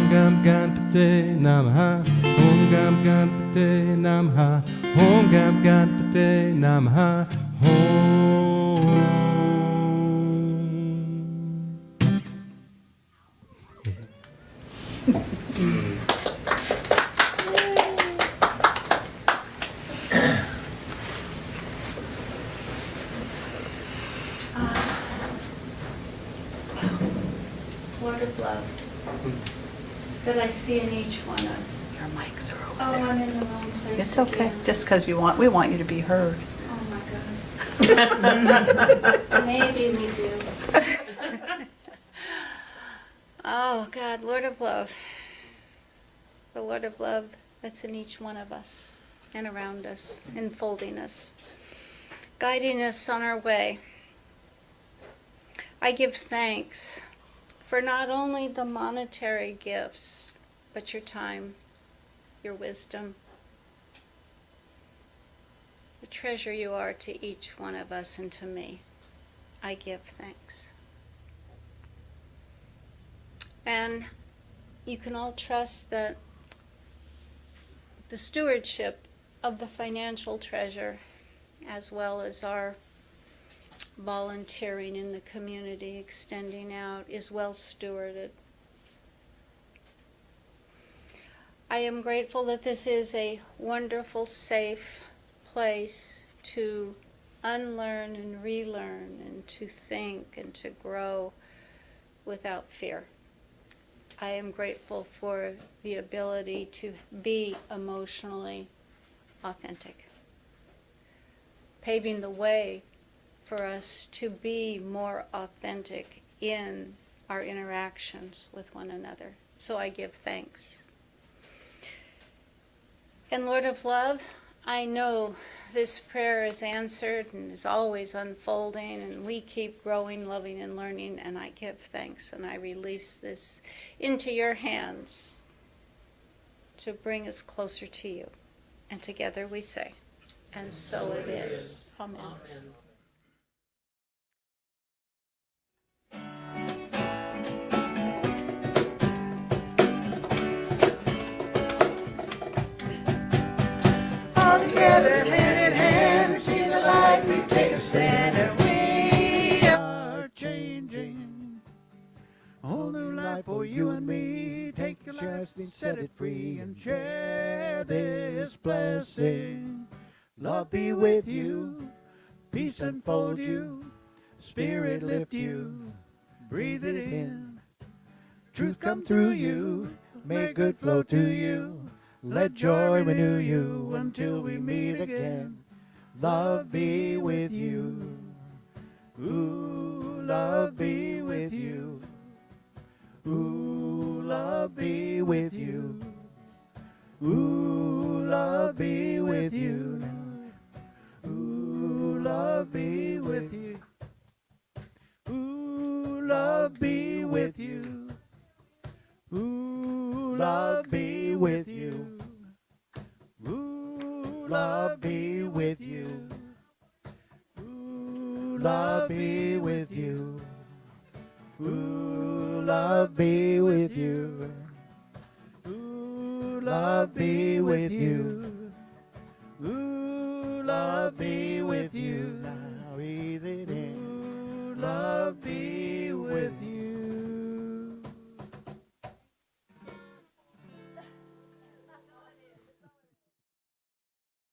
Gam Ganapati Namaha, Om Gam Ganapati Namaha, Om Gam Ganapati Namaha, Om. Lord of love, that I see in each one of. Our mics are over Oh, there. I'm in the wrong place. It's okay, again. just because we want you to be heard. Oh my God. Maybe we do. Oh, God, Lord of love. The Lord of love that's in each one of us and around us, enfolding us, guiding us on our way. I give thanks for not only the monetary gifts, but your time, your wisdom, the treasure you are to each one of us and to me. I give thanks. And you can all trust that the stewardship of the financial treasure, as well as our volunteering in the community, extending out, is well stewarded. I am grateful that this is a wonderful, safe place to unlearn and relearn and to think and to grow without fear. I am grateful for the ability to be emotionally authentic, paving the way for us to be more authentic in our interactions with one another. So I give thanks. And Lord of love, I know this prayer is answered and is always unfolding, and we keep growing, loving, and learning, and I give thanks, and I release this into your hands to bring us closer to you. And together we say, and so it is. Amen. All together, hand in hand, we see the light, we take a stand, and we are changing. A whole new life for you and me. Take your chance and set it free, and share this blessing. Love be with you, peace unfold you, spirit lift you, breathe it in. Truth come through you, may good flow to you. Let joy renew you until we meet again. Love be with you. Ooh, love be with you. Ooh, love be with you. Ooh, love be with you. Ooh, love be with you. Ooh, love be with you. Ooh, love be with you. Ooh, love be with you. Ooh, love be with you. Ooh, love be with you. Ooh, love be with you.